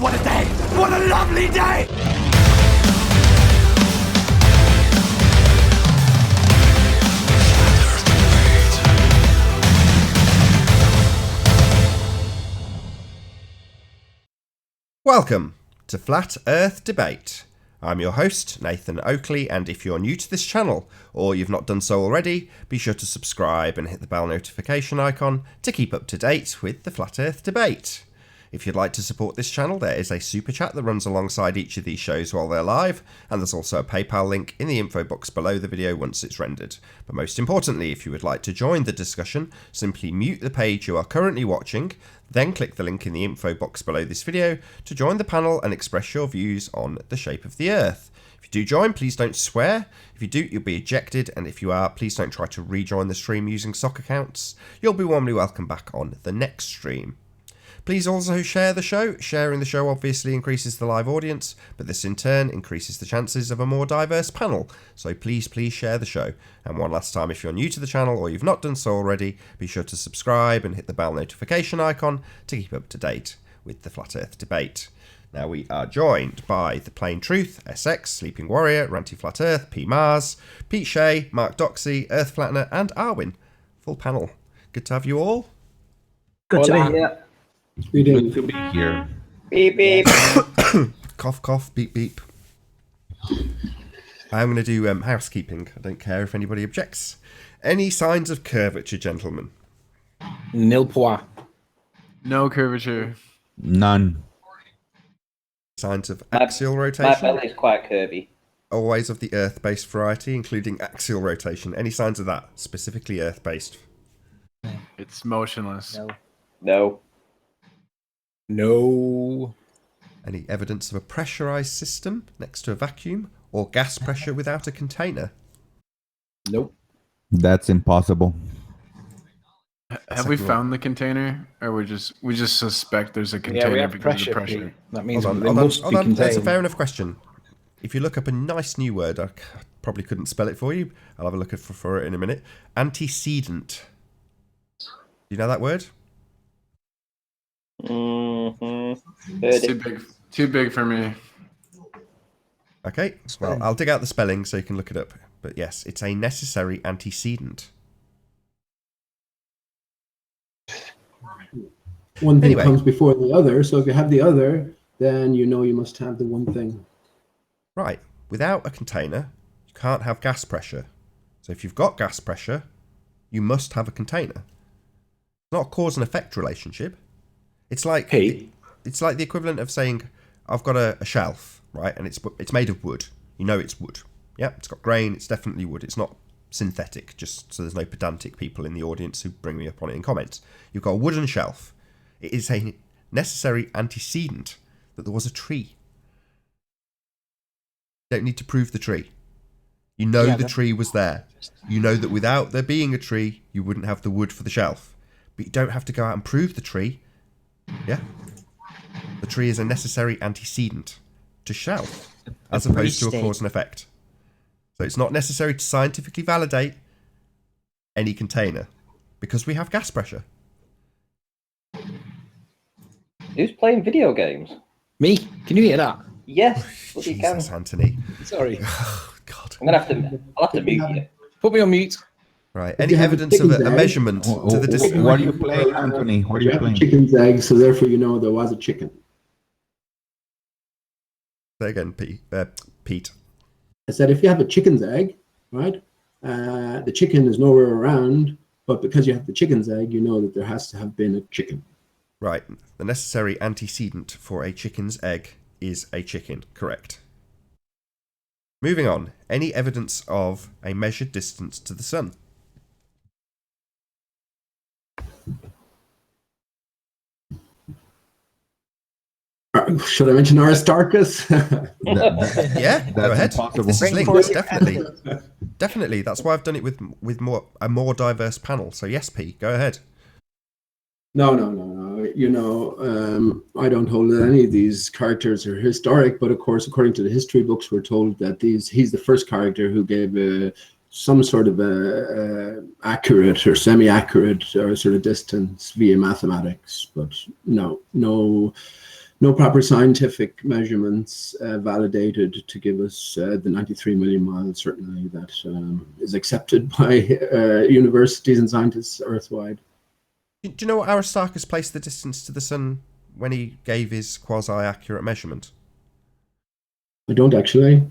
what a day! What a lovely day! Welcome to Flat Earth Debate. I'm your host, Nathan Oakley, and if you're new to this channel, or you've not done so already, be sure to subscribe and hit the bell notification icon to keep up to date with the Flat Earth Debate. If you'd like to support this channel, there is a super chat that runs alongside each of these shows while they're live, and there's also a PayPal link in the info box below the video once it's rendered. But most importantly, if you would like to join the discussion, simply mute the page you are currently watching, then click the link in the info box below this video to join the panel and express your views on the shape of the Earth. If you do join, please don't swear. If you do, you'll be ejected, and if you are, please don't try to rejoin the stream using sock accounts. You'll be warmly welcome back on the next stream. Please also share the show. Sharing the show obviously increases the live audience, but this in turn increases the chances of a more diverse panel. So please share the show. And one last time, if you're new to the channel or you've not done so already, be sure to subscribe and hit the bell notification icon to keep up to date with the Flat Earth Debate. Now we are joined by The Plain Truth, SX, Sleeping Warrior, Ranty Flat Earth, P Mars, Pete Shea, Mark Doxy, Earth Flattener, and Arwin. Full panel. Good to have you all. Good to be here. Good to be here. Beep, beep. Cough, cough, beep, beep. I'm going to do housekeeping. I don't care if anybody objects. Any signs of curvature, gentlemen? Nil point. No curvature. None. Signs of axial My rotation? belly's quite curvy. Always of the Earth-based variety, including axial rotation. Any signs of that, specifically Earth-based? It's motionless. No. No. Any evidence of a pressurized system next to a vacuum, or gas pressure without a container? Nope. That's impossible. Have we found the container, or we just suspect there's a container Yeah, we have because of the pressure. pressure? That means Hold they on, must hold be on. That's a contained. fair enough question. If you look up a nice new word, I probably couldn't spell it for you. I'll have a look for it in a minute. Antecedent. Do you know that word? Mm-hmm. Too big for me. Okay, well, I'll dig out the spelling so you can look it up. But yes, it's a necessary antecedent. One thing Anyway. comes before the other, so if you have the other, then you know you must have the one thing. Right, without a container, you can't have gas pressure. So if you've got gas pressure, you must have a container. It's not a cause and effect relationship. It's like it's like the equivalent of saying, I've got a shelf, right, and it's made of wood. You know it's wood. Yeah, it's got grain, it's definitely wood. It's not synthetic, just so there's no pedantic people in the audience who bring me up on it in comments. You've got a wooden shelf. It is a necessary antecedent that there was a tree. You don't need to prove the tree. You know the tree was there. You know that without there being a tree, you wouldn't have the wood for the shelf. But you don't have to go out and prove the tree. Yeah? The tree is a necessary antecedent to shelf, as opposed to a cause and effect. So it's not necessary to scientifically validate any container, because we have gas pressure. Who's playing video games? Me? Can you hear that? Yes, but you can. Jesus, Anthony. Sorry. Oh, God. I'll have to mute you. Put me on mute. Right. If Any you have a evidence of a chicken egg- measurement to the distance? What are you playing, Anthony? What are You you have a playing? chicken's egg, so therefore you know there was a chicken. Say again, Pete. I said if you have a chicken's egg, right, the chicken is nowhere around, but because you have the chicken's egg, you know that there has to have been a chicken. Right. The necessary antecedent for a chicken's egg is a chicken. Correct. Moving on. Any evidence of a measured distance to the sun? Should I mention Aristarchus? Yeah, go That's ahead. impossible. This is Bring linked, forth the definitely. Definitely. That's why I've done it with a more diverse panel. So yes, P, go ahead. No. You know, I don't hold that any of these characters are historic, but of course, according to the history books, we're told that he's the first character who gave some sort of accurate or semi-accurate or sort of distance via mathematics. But no no proper scientific measurements validated to give us the 93 million miles, certainly, that is accepted by universities and scientists earthwide. Do you know what Aristarchus placed the distance to the sun when he gave his quasi-accurate measurement? I don't actually.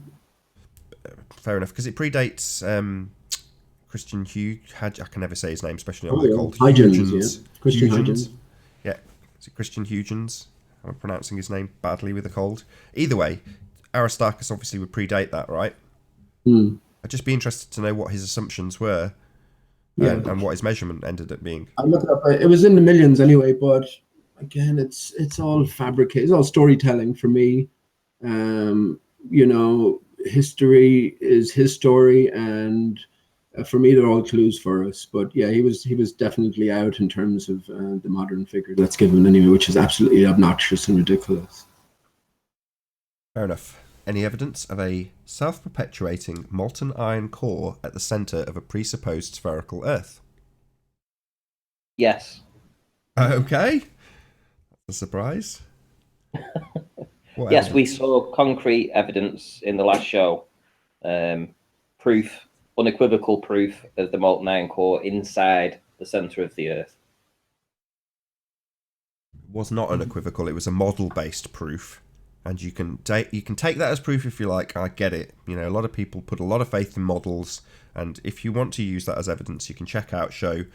Fair enough, because it predates Christian Hugh. I can never say his name, especially on the cold. Huygens, yeah. Christian Huygens. Yeah, is it Christian Huygens? I'm pronouncing his name badly with a cold. Either way, Aristarchus obviously would predate that, right? I'd just be interested to know what his assumptions were and what his measurement ended up being. I looked it up. It was in the millions anyway, but again, it's all fabricated. It's all storytelling for me. History is his story, and for me, they're all clues for us. But yeah, he was definitely out in terms of the modern figure that's given anyway, which is absolutely obnoxious and ridiculous. Fair enough. Any evidence of a self-perpetuating molten iron core at the centre of a presupposed spherical Earth? Yes. Okay. That's a surprise. Yes, we saw concrete evidence in the last show. Proof, unequivocal proof of the molten iron core inside the centre of the Earth. It was not unequivocal. It was a model-based proof. And you can take that as proof if you like. I get it. You know, a lot of people put a lot of faith in models, and if you want to use that as evidence, you can check out show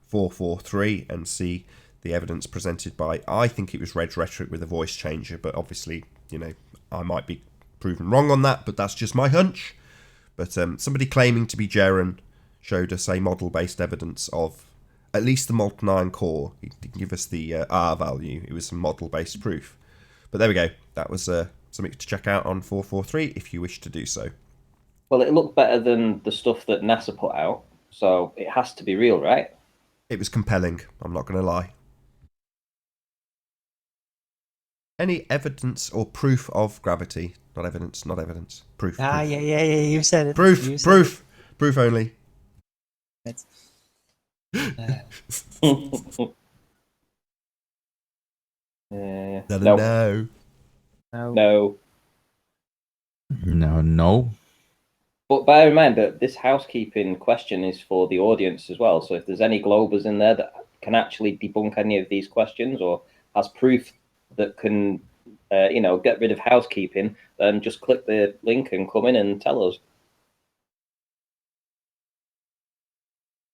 443 and see the evidence presented by, I think it was Red's Rhetoric with a voice changer, but obviously, you know, I might be proven wrong on that, but that's just my hunch. But somebody claiming to be Jaren showed us a model-based evidence of at least the molten iron core. He didn't give us the R value. It was some model-based proof. But there we go. That was something to check out on 443 if you wish to do so. Well, it looked better than the stuff that NASA put out, so it has to be real, right? It was compelling, I'm not going to lie. Any evidence or proof of gravity? Not evidence, not evidence. Proof. Ah, proof. yeah, you said it. Proof, You said proof, proof only. That's, No. No. no. No. But bear in mind that this housekeeping question is for the audience as well. So if there's any Globers in there that can actually debunk any of these questions or has proof that can, get rid of housekeeping, then just click the link and come in and tell us.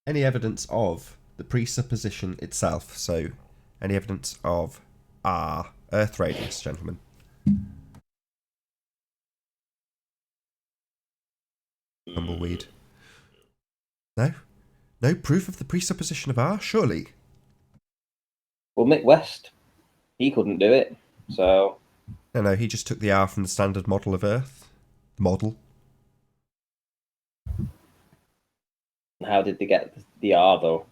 Any evidence of the presupposition itself? So, any evidence of our Earth radius, gentlemen? Tumbleweed. No? No proof of the presupposition of R, surely? Well, Mick West, he couldn't do it, so... No, he just took the R from the standard model of Earth. Model. How did they get the R, though?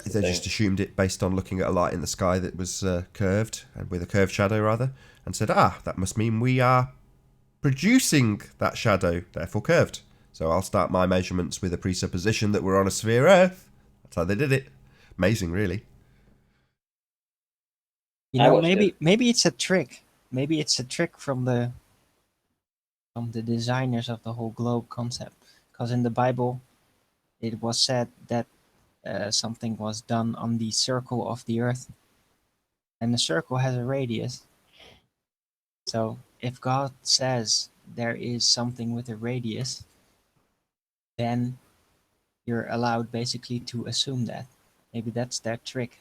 They just assumed it based on looking at a light in the sky that was curved, and with a curved shadow, rather, and said, that must mean we are producing that shadow, therefore curved. So I'll start my measurements with a presupposition that we're on a sphere Earth. That's how they did it. Amazing, really. You know, maybe it's a trick. Maybe it's a trick from the designers of the whole globe concept. Because in the Bible, it was said that something was done on the circle of the Earth, and the circle has a radius. So if God says there is something with a radius, then you're allowed basically to assume that. Maybe that's their trick.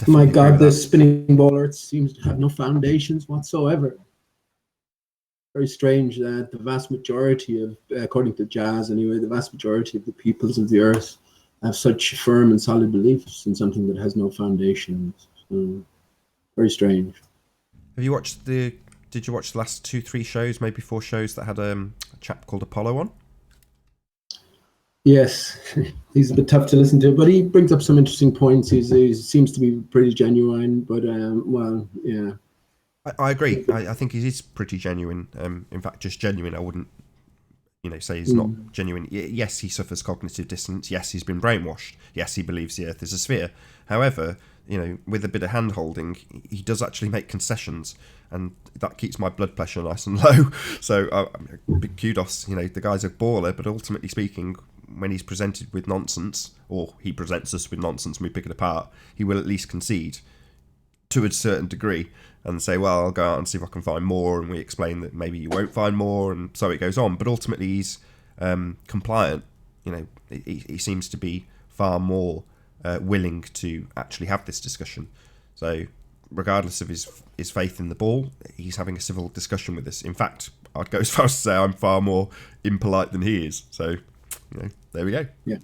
My God, this spinning ball Earth seems to have no foundations whatsoever. Very strange that the vast majority of, according to Jazz anyway, the vast majority of the peoples of the Earth have such firm and solid beliefs in something that has no foundations. Very strange. Did you watch the last 2-3 shows, maybe 4 shows that had a chap called Apollo on? Yes, he's a bit tough to listen to, but he brings up some interesting points. He seems to be pretty genuine, but yeah. I agree. I think he is pretty genuine. In fact, just genuine. I wouldn't say he's not genuine. Yes, he suffers cognitive dissonance. Yes, he's been brainwashed. Yes, he believes the Earth is a sphere. However, with a bit of hand-holding, he does actually make concessions, and that keeps my blood pressure nice and low. So, big kudos. The guy's a baller, but ultimately speaking, when he's presented with nonsense, or he presents us with nonsense and we pick it apart, he will at least concede to a certain degree and say, well, I'll go out and see if I can find more, and we explain that maybe you won't find more, and so it goes on. But ultimately, he's compliant. He seems to be far more willing to actually have this discussion. So regardless of his faith in the ball, he's having a civil discussion with us. In fact, I'd go as far as to say I'm far more impolite than he is. So, there we go. Yeah.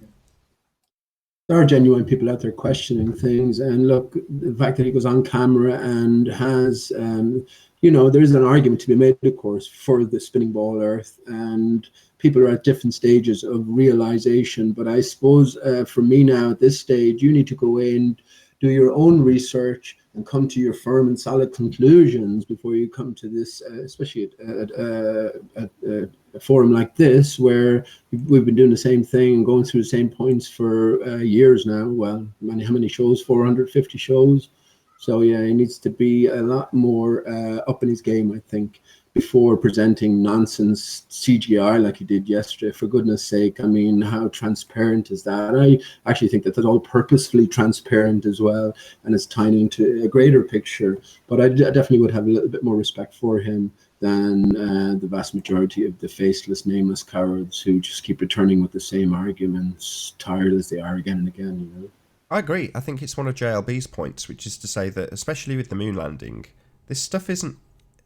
There are genuine people out there questioning things, and look, the fact that he goes on camera and has, there is an argument to be made, of course, for the spinning ball Earth, and people are at different stages of realization. But I suppose for me now at this stage, you need to go in, do your own research, and come to your firm and solid conclusions before you come to this, especially at a forum like this, where we've been doing the same thing and going through the same points for years now. Well, how many shows? 450 shows. So yeah, he needs to be a lot more up in his game, I think, before presenting nonsense CGI like he did yesterday. For goodness sake, I mean, how transparent is that? I actually think that that's all purposefully transparent as well, and it's tying into a greater picture. But I definitely would have a little bit more respect for him than the vast majority of the faceless, nameless cowards who just keep returning with the same arguments, tired as they are again and again. I agree. I think it's one of JLB's points, which is to say that, especially with the moon landing, this stuff isn't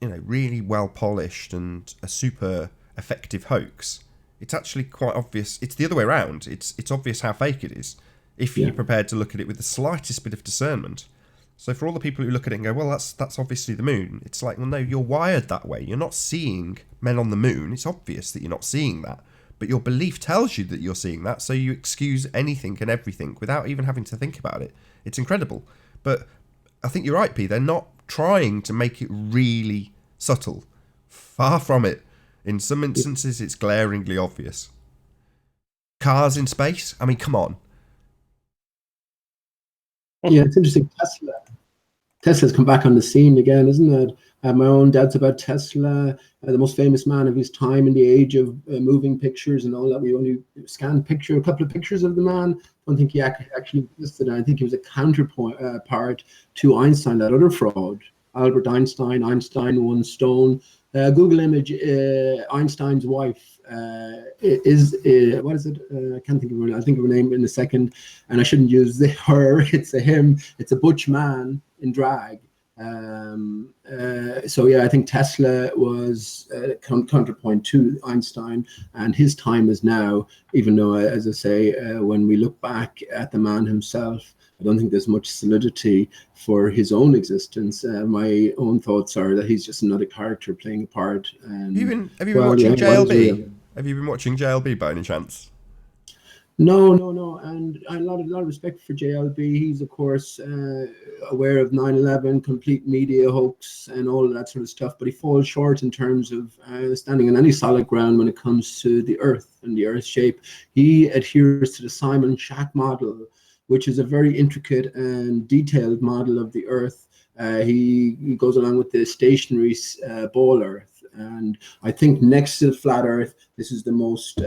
really well polished and a super effective hoax. It's actually quite obvious. It's the other way around. It's obvious how fake it is if you're prepared to look at it with the slightest bit of discernment. So for all the people who look at it and go, well, that's obviously the moon, it's like, well, no, you're wired that way. You're not seeing men on the moon. It's obvious that you're not seeing that. But your belief tells you that you're seeing that, so you excuse anything and everything without even having to think about it. It's incredible. But I think you're right, P. They're not trying to make it really subtle. Far from it. In some instances, it's glaringly obvious. Cars in space? I mean, come on. Yeah, it's interesting. Tesla's come back on the scene again, isn't it? I have my own doubts about Tesla, the most famous man of his time in the age of moving pictures and all that. We only scanned a couple of pictures of the man. I don't think he actually existed. I think he was a counterpart to Einstein, that other fraud. Albert Einstein, Einstein 1 stone. Google image, Einstein's wife is, what is it? I can't think of her name. I'll think of her name in a second. And I shouldn't use her, it's a him. It's a butch man in drag. So yeah, I think Tesla was counterpoint to Einstein, and his time is now, even though, as I say, when we look back at the man himself, I don't think there's much solidity for his own existence. My own thoughts are that he's just another character playing a part. And, have you been watching JLB? Have you been watching JLB by any chance? No. And a lot of respect for JLB. He's, of course, aware of 9/11, complete media hoax and all of that sort of stuff. But he falls short in terms of standing on any solid ground when it comes to the Earth and the Earth's shape. He adheres to the Simon Shack model, which is a very intricate and detailed model of the Earth. He goes along with the stationary ball Earth. And I think next to the flat Earth, this is the most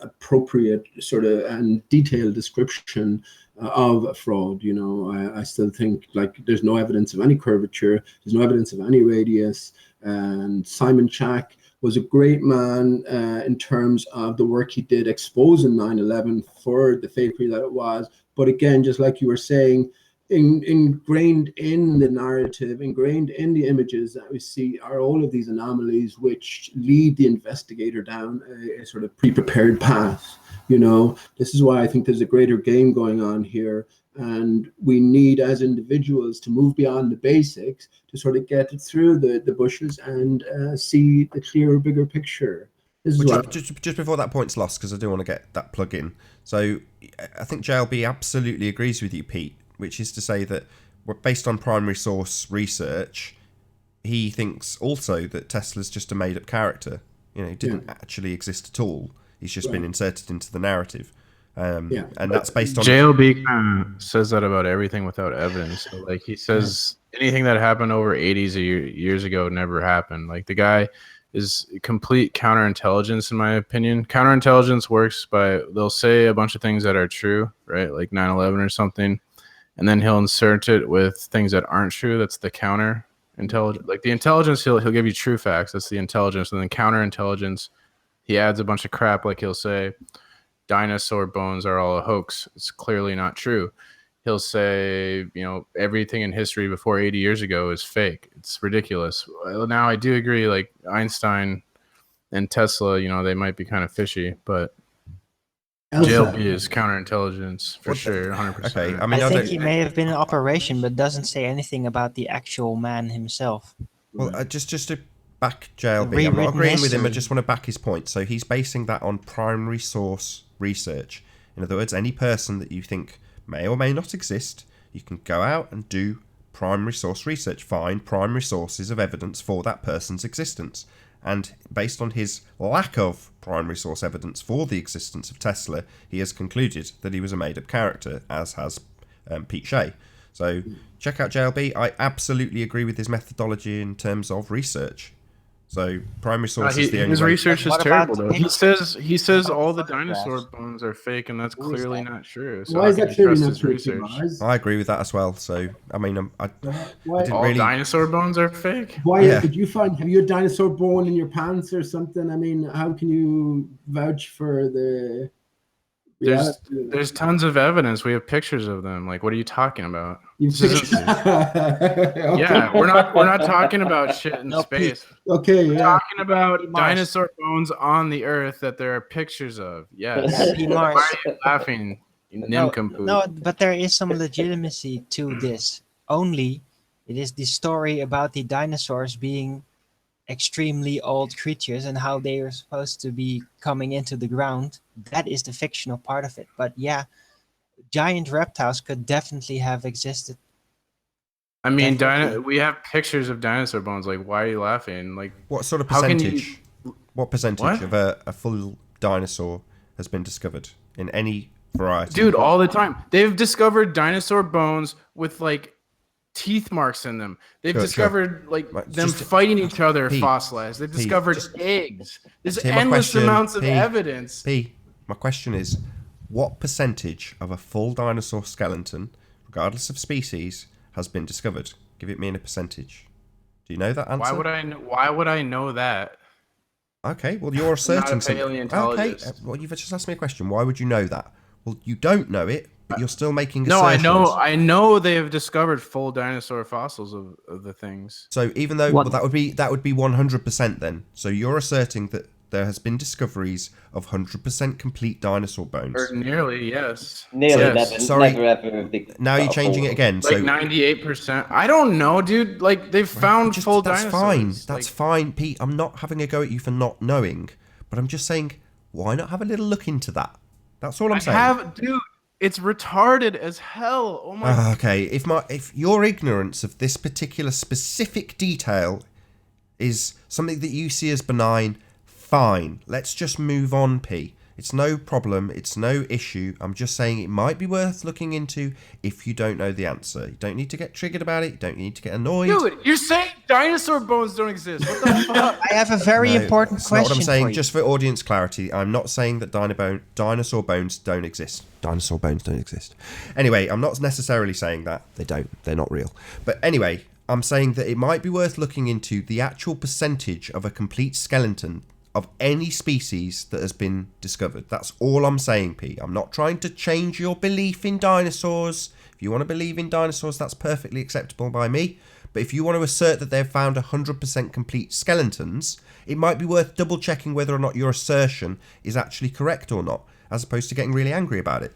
appropriate sort of and detailed description of a fraud. I still think there's no evidence of any curvature. There's no evidence of any radius. And Simon Shack was a great man in terms of the work he did exposing 9/11 for the fakery that it was. But again, just like you were saying, ingrained in the narrative, ingrained in the images that we see are all of these anomalies which lead the investigator down a sort of pre-prepared path. This is why I think there's a greater game going on here, and we need as individuals to move beyond the basics to sort of get through the bushes and see the clearer, bigger picture. Just before that point's lost, because I do want to get that plug in. So I think JLB absolutely agrees with you, Pete, which is to say that based on primary source research, he thinks also that Tesla's just a made-up character. didn't actually exist at all. He's just been inserted into the narrative. And But that's based on JLB kind of says that about everything without evidence. So, like, he says anything that happened over 80s years ago never happened. Like, the guy is complete counterintelligence, in my opinion. Counterintelligence works by, they'll say a bunch of things that are true, right? Like 9/11 or something. And then he'll insert it with things that aren't true. That's the counterintelligence. Like, the intelligence, he'll give you true facts. That's the intelligence. And then counterintelligence, he adds a bunch of crap. Like, he'll say dinosaur bones are all a hoax. It's clearly not true. He'll say, everything in history before 80 years ago is fake. It's ridiculous. Now, I do agree, like, Einstein and Tesla, they might be kind of fishy, but JLB is counterintelligence for sure, 100%. Okay, I think he may have been in operation, but doesn't say anything about the actual man himself. Well, just to back JLB, I'm not agreeing with him. I just want to back his point. So he's basing that on primary source research. In other words, any person that you think may or may not exist, you can go out and do primary source research, find primary sources of evidence for that person's existence. And based on his lack of primary source evidence for the existence of Tesla, he has concluded that he was a made-up character, as has Pete Shea. So check out JLB. I absolutely agree with his methodology in terms of research. So primary source is the only his way. research is What terrible, about though. He says about all the photographs? dinosaur bones are fake, and that's Who is clearly that? not true. So why how is can that you clearly trust not his true, research? Mars? I agree with that as well. So I mean, I Why, didn't All really. dinosaur bones are fake. why Yeah. did you have you a dinosaur bone in your pants or something? I mean, how can you vouch for the reality? There's tons of evidence. We have pictures of them. Like, what are you talking about? You This isn't- Yeah, we're not talking about shit in No, Pete. space. Okay, We're yeah. talking about Mars. dinosaur bones on the Earth that there are pictures of. Yes. P. Why Mars. are you laughing, you nincompoop? No, but there is some legitimacy to this. Only it is the story about the dinosaurs being extremely old creatures and how they are supposed to be coming into the ground. That is the fictional part of it. But yeah, giant reptiles could definitely have existed. I mean, Definitely. we have pictures of dinosaur bones. Like, why are you laughing? Like, What sort of how can you- percentage? What percentage What? of a full dinosaur has been discovered in any variety? dude, all the time. They've discovered dinosaur bones with like teeth marks in them. They've Sure, discovered like Right, them just- fighting each other Pete, fossilized. They've Pete, discovered just- eggs. There's hear my endless question, amounts of Pete. evidence. My question is, what percentage of a full dinosaur skeleton, regardless of species, has been discovered? Give it me in a percentage. Do you know that answer? Why would I know that? Okay, well you're asserting something. Okay, paleontologist. well you've just asked me a question. Why would you know that? Well, you don't know it, but you're still making No, assertions. I know they have discovered full dinosaur fossils of the things. So even though What- well, that would be 100% then. So you're asserting that there has been discoveries of 100% complete dinosaur bones. Or nearly, yes. Nearly Yes. never, Sorry. never ever. Have they Now you're got a changing full- it again. Like So 98%. I don't know, dude. Like they've found just, full that's dinosaurs. fine. Like, That's fine, Pete. I'm not having a go at you for not knowing, but I'm just saying, why not have a little look into that? That's all I'm saying. Dude, it's retarded as hell. Oh my Okay, if your ignorance of this particular specific detail is something that you see as benign, fine. Let's just move on, P. It's no problem. It's no issue. I'm just saying it might be worth looking into if you don't know the answer. You don't need to get triggered about it. You don't need to get annoyed. Dude, you're saying dinosaur bones don't exist. What the fuck? I have a very No, important that's question not what I'm saying. for you. Just for audience clarity, I'm not saying that dinosaur bones don't exist. Dinosaur bones don't exist. Anyway, I'm not necessarily saying that. They don't. They're not real. But anyway, I'm saying that it might be worth looking into the actual percentage of a complete skeleton of any species that has been discovered. That's all I'm saying, Pete. I'm not trying to change your belief in dinosaurs. If you want to believe in dinosaurs, that's perfectly acceptable by me. But if you want to assert that they've found 100% complete skeletons, it might be worth double checking whether or not your assertion is actually correct or not, as opposed to getting really angry about it.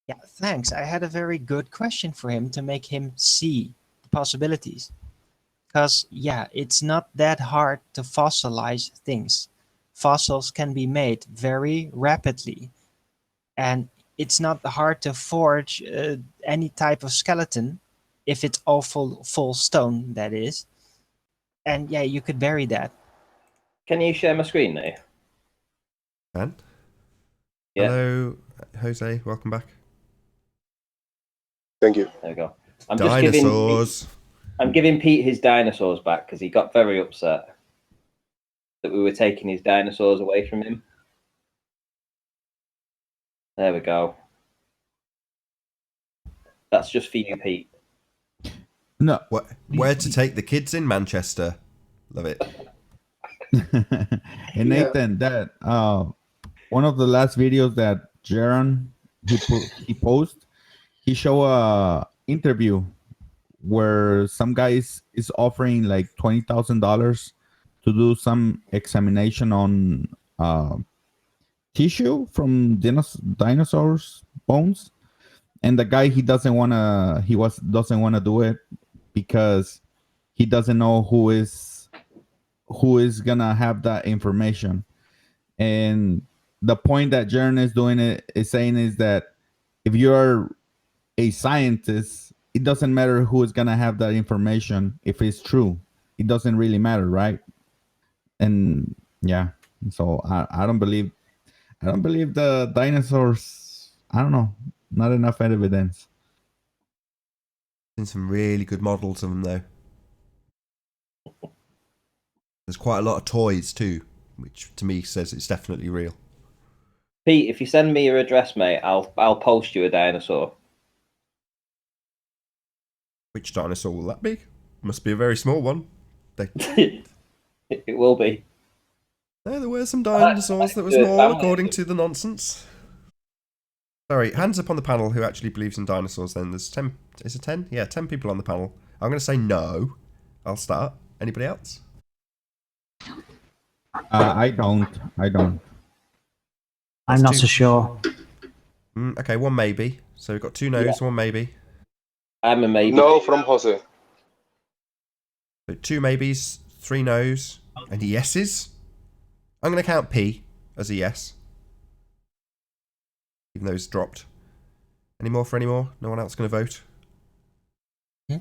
Yeah, thanks. I had a very good question for him to make him see the possibilities. Because, yeah, it's not that hard to fossilize things. Fossils can be made very rapidly. And it's not hard to forge any type of skeleton, if it's all full stone, that is. And yeah, you could bury that. Can you share my screen now? Dan? Yeah. Hello, Jose. Welcome back. Thank you. There we go. Dinosaurs. I'm giving Pete his dinosaurs back because he got very upset that we were taking his dinosaurs away from him. There we go. That's just for you, Pete. No. Where to take the kids in Manchester? Love it. And Nathan, that one of the last videos that Jaron he posted, he show a interview where some guy is offering like $20,000 to do some examination on tissue from dinosaurs bones, and the guy doesn't wanna do it because he doesn't know who is gonna have that information. And the point that Jaron is saying is that if you're a scientist, it doesn't matter who is gonna have that information. If it's true, it doesn't really matter, right? And yeah, so I don't believe the dinosaurs. I don't know, not enough evidence. Seen some really good models of them though. There's quite a lot of toys too, which to me says it's definitely real. Pete, if you send me your address, mate, I'll post you a dinosaur. Which dinosaur will that be? Must be a very small one. It will be. No, there were some dinosaurs that were small, according to the nonsense. Sorry, hands up on the panel who actually believes in dinosaurs then. There's 10, is it 10? Yeah, 10 people on the panel. I'm going to say no. I'll start. Anybody else? I don't. I'm not so sure. Okay, one maybe. So we've got two no's, one maybe. I'm a maybe. No from Jose. So two maybes, three no's, and yeses. I'm going to count P as a yes. Even though it's dropped. Any more for any more? No one else going to vote? Yeah.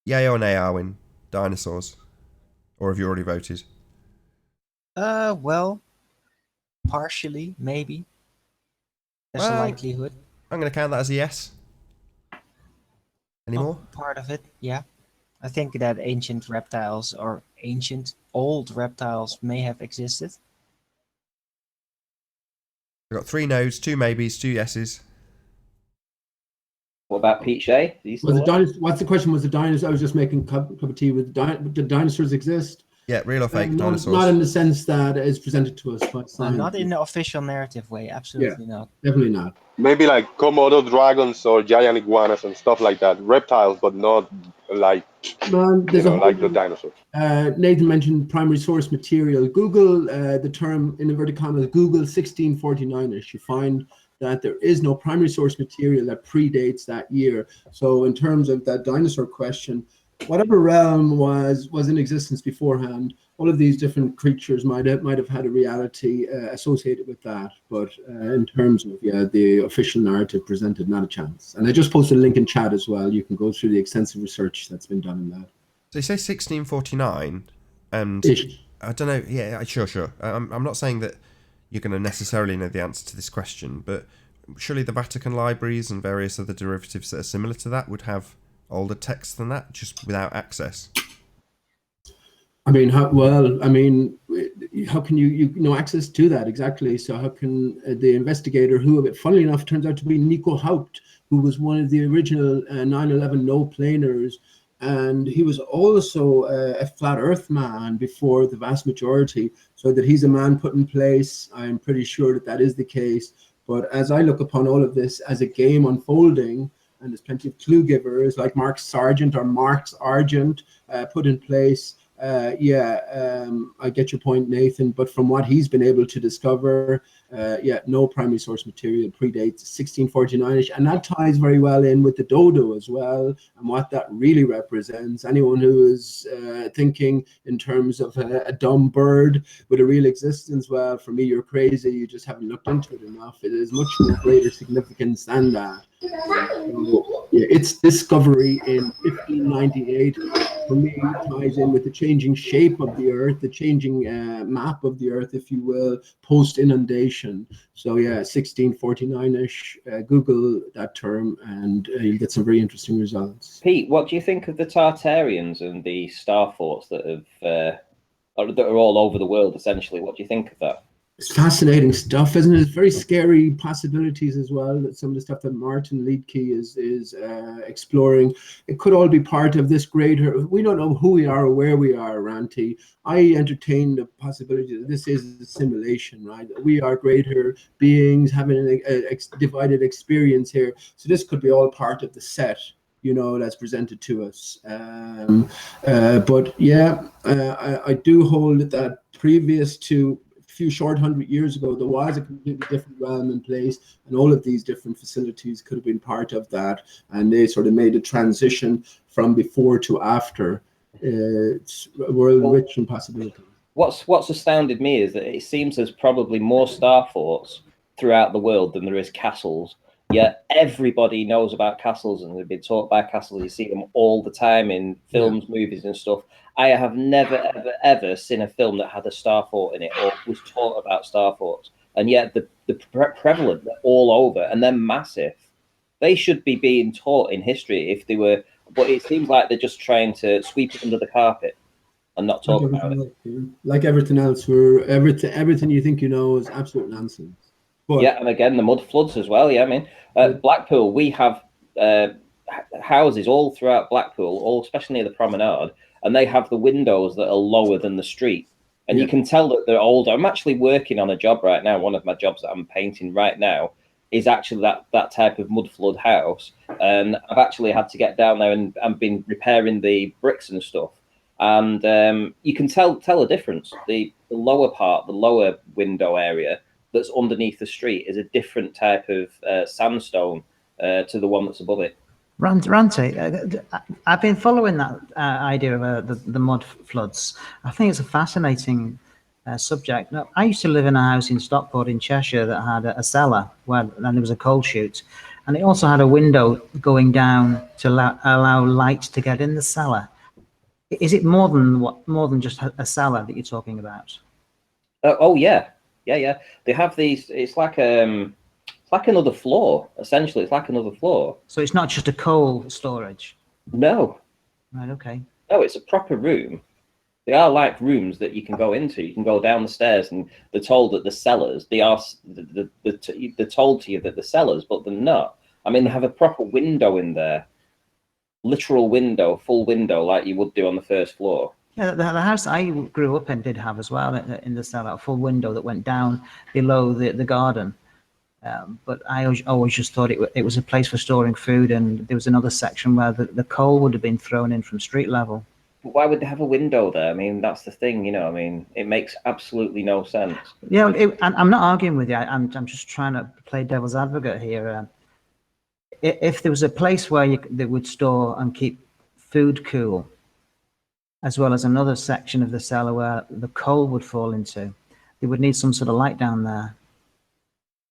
Yay or nay, Arwin? Dinosaurs. Or have you already voted? Well, partially, maybe. There's a Well, likelihood. I'm going to count that as a yes. Any more? Part of it, yeah. I think that ancient reptiles or ancient old reptiles may have existed. We've got three no's, two maybes, two yeses. What about Pete Shea? What's the question? Was the dinosaurs? I was just making a cup of tea. Did dinosaurs exist? Yeah, real or fake dinosaurs? Not in the sense that is presented to us by science. Not in the official narrative way, absolutely not. Definitely not. Maybe like Komodo dragons or giant iguanas and stuff like that. Reptiles, but not like like the dinosaurs. Nathan mentioned primary source material. Google the term in inverted commas. Google 1649ish. You find that there is no primary source material that predates that year. So in terms of that dinosaur question, whatever realm was in existence beforehand, all of these different creatures might have had a reality associated with that. But in terms of the official narrative presented, not a chance. And I just posted a link in chat as well. You can go through the extensive research that's been done in that. So you say 1649, and I don't know. Yeah, sure. I'm not saying that you're going to necessarily know the answer to this question, but surely the Vatican libraries and various other derivatives that are similar to that would have older texts than that, just without access. I mean, how can you know access to that exactly? So how can the investigator, who, funnily enough, turns out to be Nico Haupt, who was one of the original 9/11 no-planers, and he was also a flat Earth man before the vast majority, so that he's a man put in place. I'm pretty sure that is the case. But as I look upon all of this as a game unfolding, and there's plenty of clue givers like Mark Sargent or Mark's Argent put in place. I get your point, Nathan. But from what he's been able to discover, no primary source material predates 1649ish, and that ties very well in with the dodo as well, and what that really represents. Anyone who is thinking in terms of a dumb bird with a real existence, well, for me, you're crazy. You just haven't looked into it enough. It is much more greater significance than that. So, its discovery in 1598 for me, ties in with the changing shape of the Earth, the changing map of the Earth, if you will, post-inundation. So yeah, 1649-ish, Google that term and you'll get some very interesting results. Pete, what do you think of the Tartarians and the star forts that are all over the world, essentially? What do you think of that? It's fascinating stuff, isn't it? It's very scary possibilities as well. That some of the stuff that Martin Liedtke is exploring, it could all be part of this greater. We don't know who we are or where we are, Ranti. I entertain the possibility that this is a simulation, right? That we are greater beings having a divided experience here. So this could be all part of the set, that's presented to us. But yeah, I do hold that previous to few short 100 years ago, there was a completely different realm in place, and all of these different facilities could have been part of that, and they sort of made a transition from before to after. It's a world rich in possibilities. What's astounded me is that it seems there's probably more star forts throughout the world than there is castles. Yet everybody knows about castles and they've been taught by castles. You see them all the time in films, movies, and stuff. I have never, ever, ever seen a film that had a star fort in it or was taught about star forts. And yet the prevalent, they're all over, and they're massive. They should be being taught in history if they were, but it seems like they're just trying to sweep it under the carpet and not talk about it. Like everything else, where everything you think you know is absolute nonsense. But, yeah, and again, the mud floods as well. Yeah, I mean, Blackpool, we have houses all throughout Blackpool, all especially near the promenade, and they have the windows that are lower than the street. And you can tell that they're older. I'm actually working on a job right now. One of my jobs that I'm painting right now is actually that type of mud flood house. And I've actually had to get down there and I've been repairing the bricks and stuff. And you can tell a difference. The lower part, the lower window area that's underneath the street is a different type of sandstone to the one that's above it. Ranty, I've been following that idea of the mud floods. I think it's a fascinating subject. Now, I used to live in a house in Stockport in Cheshire that had a cellar and there was a coal chute, and it also had a window going down to allow light to get in the cellar. Is it more than just a cellar that you're talking about? Oh yeah. They have these. It's like another floor. Essentially, it's like another floor. So it's not just a coal storage. No. Right. Okay. No, it's a proper room. They are like rooms that you can go into. You can go down the stairs, and they're told that the cellars. They are. They're told to you that the cellars, but they're not. I mean, they have a proper window in there, literal window, full window, like you would do on the first floor. Yeah, the house I grew up in did have as well in the cellar a full window that went down below the garden. But I always just thought it was a place for storing food, and there was another section where the coal would have been thrown in from street level. But why would they have a window there? I mean, that's the thing, I mean, it makes absolutely no sense. Yeah, I'm not arguing with you. I'm just trying to play devil's advocate here. If there was a place where they would store and keep food cool, as well as another section of the cellar where the coal would fall into, they would need some sort of light down there.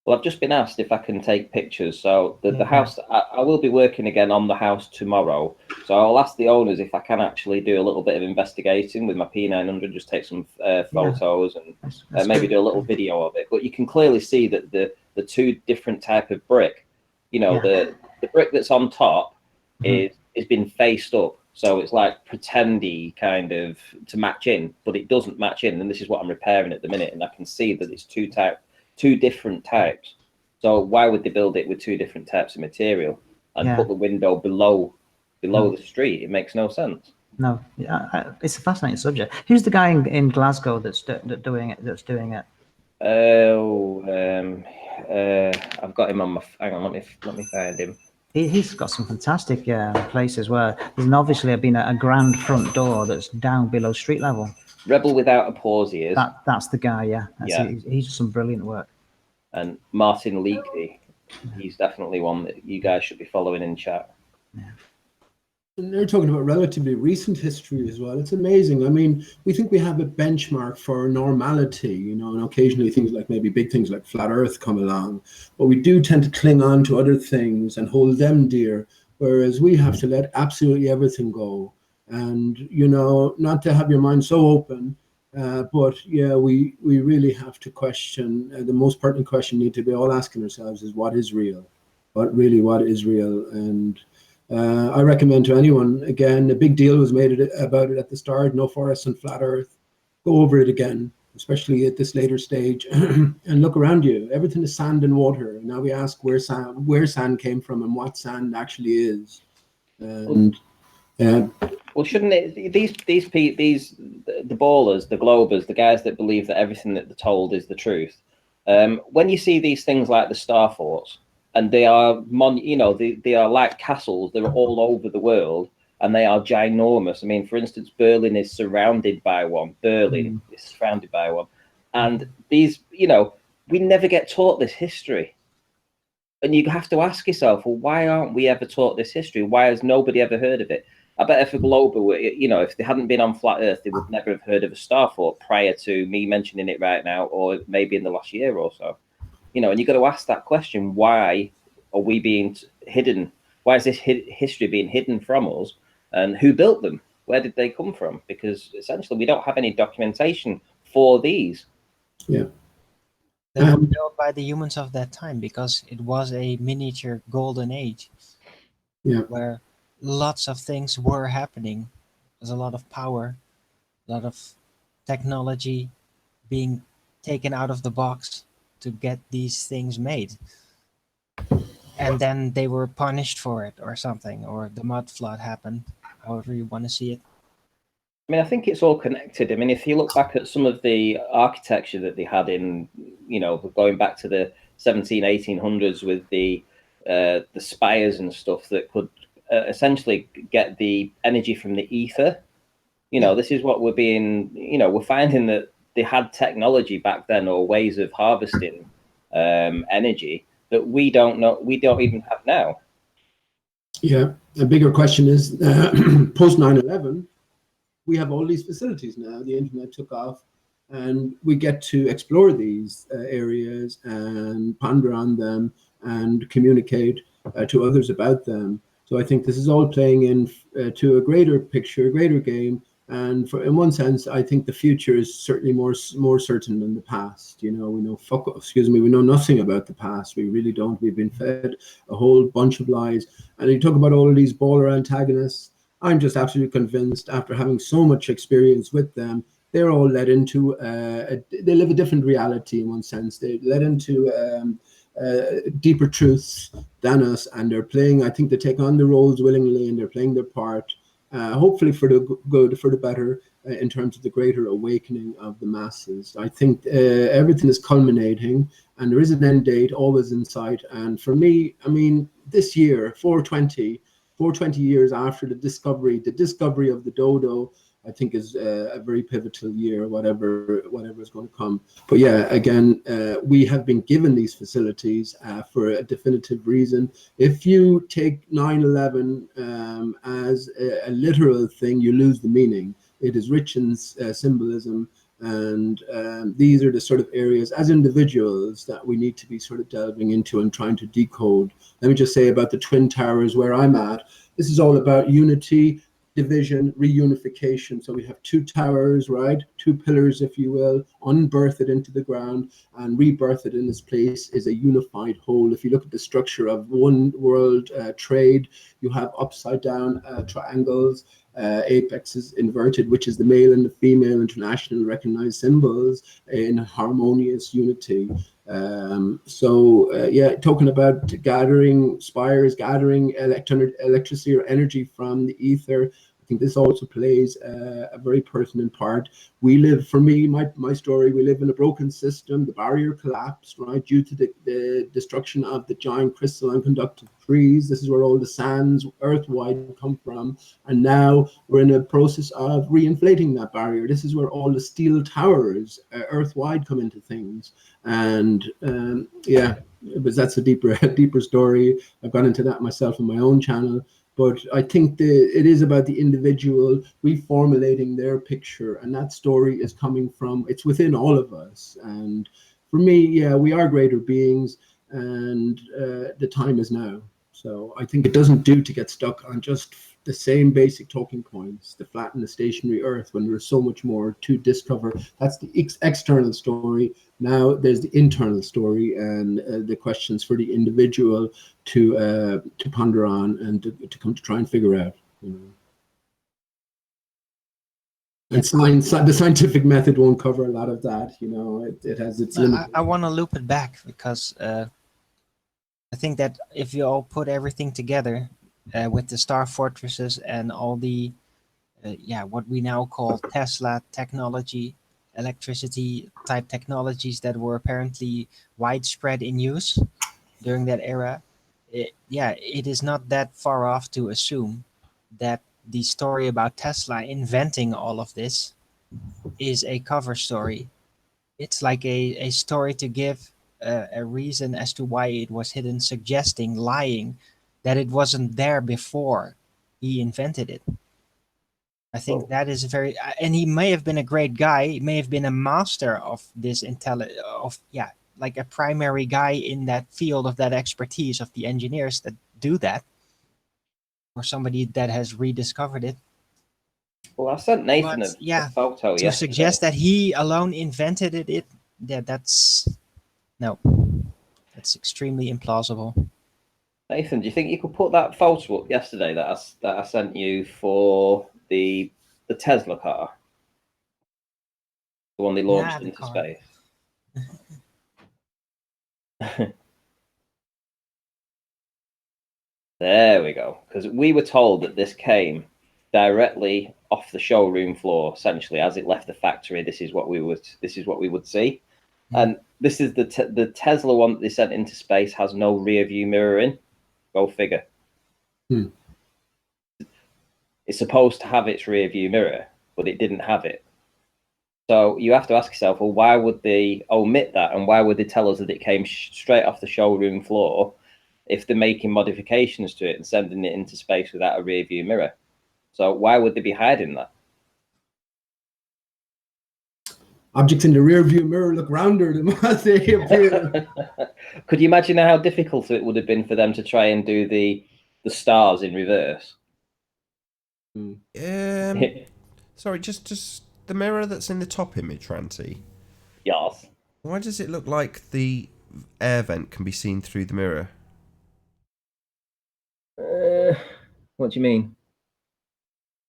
Well, I've just been asked if I can take pictures. So the house, I will be working again on the house tomorrow. So I'll ask the owners if I can actually do a little bit of investigating with my P900, just take some photos and maybe do a little video of it. But you can clearly see that the two different type of brick, the brick that's on top is been faced up. So it's like pretendy kind of to match in, but it doesn't match in. And this is what I'm repairing at the minute. And I can see that it's two different types. So why would they build it with two different types of material and put the window below the street? It makes no sense. No, it's a fascinating subject. Who's the guy in Glasgow that's doing it? I've got him on my. Hang on, let me find him. He's got some fantastic places where there's obviously been a grand front door that's down below street level. Rebel Without a Pause, he is. That's the guy, He's done some brilliant work. And Martin Liedtke, he's definitely one that you guys should be following in chat. Yeah. And they're talking about relatively recent history as well. It's amazing. I mean, we think we have a benchmark for normality, and occasionally maybe big things like flat Earth come along, but we do tend to cling on to other things and hold them dear, whereas we have to let absolutely everything go. and not to have your mind so open. But yeah, we really have to question. The most pertinent question we need to be all asking ourselves is what is real, what is real. And I recommend to anyone, again, a big deal was made about it at the start, no forests and flat earth. Go over it again, especially at this later stage, and look around you. Everything is sand and water. Now we ask where sand came from and what sand actually is. And well, shouldn't it? These the ballers, the globers, the guys that believe that everything that they're told is the truth. When you see these things like the star forts, and they are they are like castles. They're all over the world, and they are ginormous. I mean, for instance, Berlin is surrounded by one. Berlin is surrounded by one, and these, we never get taught this history. And you have to ask yourself, well, why aren't we ever taught this history? Why has nobody ever heard of it? I bet if a globe, if they hadn't been on flat Earth, they would never have heard of a star fort prior to me mentioning it right now, or maybe in the last year or so. And you've got to ask that question: why are we being hidden? Why is this history being hidden from us? And who built them? Where did they come from? Because essentially, we don't have any documentation for these. Yeah. They were built by the humans of that time because it was a miniature golden age. Yeah. Where lots of things were happening. There's a lot of power, a lot of technology being taken out of the box to get these things made. And then they were punished for it or something, or the mud flood happened, however you want to see it. I mean, I think it's all connected. I mean, if you look back at some of the architecture that they had in, going back to the 1800s with the spires and stuff that could essentially get the energy from the ether. This is what we're finding that they had technology back then or ways of harvesting energy that we don't even have now. Yeah, a bigger question is post 9/11. We have all these facilities now. The internet took off, and we get to explore these areas and ponder on them and communicate to others about them. So I think this is all playing in to a greater picture, a greater game. And in one sense, I think the future is certainly more certain than the past. We know we know nothing about the past. We really don't. We've been fed a whole bunch of lies. And you talk about all of these baller antagonists. I'm just absolutely convinced, after having so much experience with them, they're all led into they live a different reality in one sense. They're led into deeper truths than us, and they're playing. I think they take on the roles willingly, and they're playing their part. Hopefully for the good, for the better, in terms of the greater awakening of the masses. I think everything is culminating, and there is an end date always in sight. And for me, I mean, this year, 420 years after the discovery of the dodo, I think is a very pivotal year, whatever is going to come. But yeah, again, we have been given these facilities for a definitive reason. If you take 9/11 as a literal thing, you lose the meaning. It is rich in symbolism. And these are the sort of areas as individuals that we need to be sort of delving into and trying to decode. Let me just say about the Twin Towers where I'm at. This is all about unity, division, reunification. So we have two towers, right? Two pillars, if you will, unbirthed into the ground, and rebirthed in this place is a unified whole. If you look at the structure of one world trade, you have upside down triangles, apexes inverted, which is the male and the female international recognized symbols in harmonious unity. Yeah, talking about gathering spires, gathering electricity or energy from the ether. I think this also plays a very pertinent part. We live, for me, my story, we live in a broken system. The barrier collapsed, right, due to the destruction of the giant crystalline conductive trees. This is where all the sands earth-wide come from. And now we're in a process of reinflating that barrier. This is where all the steel towers earth-wide come into things. And yeah, but that's a deeper story. I've gone into that myself on my own channel. But I think it is about the individual reformulating their picture, and that story is coming from, it's within all of us. And for me, yeah, we are greater beings, and the time is now. So I think it doesn't do to get stuck on just the same basic talking points, the flat and the stationary Earth, when there's so much more to discover. That's the external story. Now there's the internal story and the questions for the individual to ponder on and to come to try and figure out. You know. And science, the scientific method won't cover a lot of that. You know, it has its limits. I want to loop it back because I think that if you all put everything together with the star fortresses and all the what we now call Tesla technology, electricity type technologies that were apparently widespread in use during that era, it is not that far off to assume that the story about Tesla inventing all of this is a cover story. It's like a story to give a reason as to why it was hidden, suggesting, lying, that it wasn't there before he invented it. I think that is and he may have been a great guy. He may have been a master of this like a primary guy in that field of that expertise of the engineers that do that, or somebody that has rediscovered it. Well, I sent Nathan a photo to yesterday. suggest that he alone invented it, that's extremely implausible. Nathan, do you think you could put that photo up yesterday that I sent you for the Tesla car, the one they launched into space? There we go. Because we were told that this came directly off the showroom floor, essentially as it left the factory. This is what we would see, and this is the Tesla one that they sent into space has no rear view mirror in. Go figure. It's supposed to have its rear view mirror, but it didn't have it. So you have to ask yourself, well, why would they omit that, and why would they tell us that it came straight off the showroom floor if they're making modifications to it and sending it into space without a rear view mirror? So why would they be hiding that? Objects in the rear view mirror look rounder than what they appear. Could you imagine how difficult it would have been for them to try and do the stars in reverse? Sorry, just the mirror that's in the top image, Ranty. Yes. Why does it look like the air vent can be seen through the mirror? What do you mean?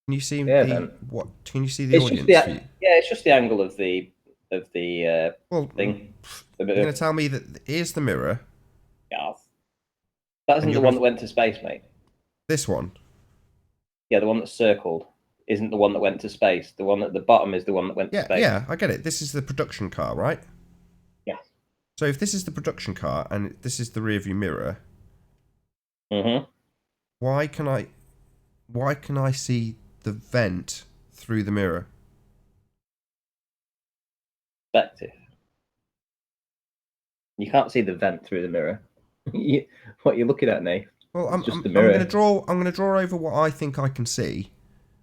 Can you see what? Can you see the it's audience? It's just the angle of the thing. You're going to tell me that here's the mirror. Yes. That isn't the one that went to space, mate. This one. Yeah, the one that's circled isn't the one that went to space. The one at the bottom is the one that went to space. Yeah, I get it. This is the production car, right? Yeah. So if this is the production car and this is the rear view mirror, why can I see the vent through the mirror? Perspective. You can't see the vent through the mirror. What are you looking at, Nate? Well, I'm going to draw over what I think I can see,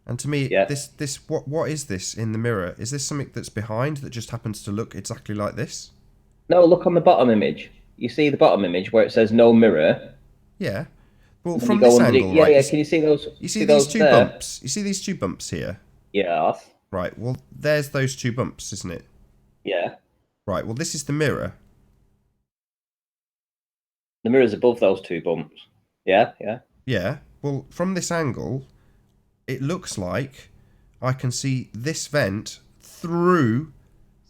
and to me, what is this in the mirror? Is this something that's behind that just happens to look exactly like this? No, look on the bottom image. You see the bottom image where it says no mirror. Yeah. Well, from this angle, right? Yeah. Can you see those? You see these two bumps? You see these two bumps here? Yeah. Right. Well, there's those two bumps, isn't it? Yeah. Right. Well, this is the mirror. The mirror's above those two bumps. Yeah. Yeah. Well, from this angle, it looks like I can see this vent through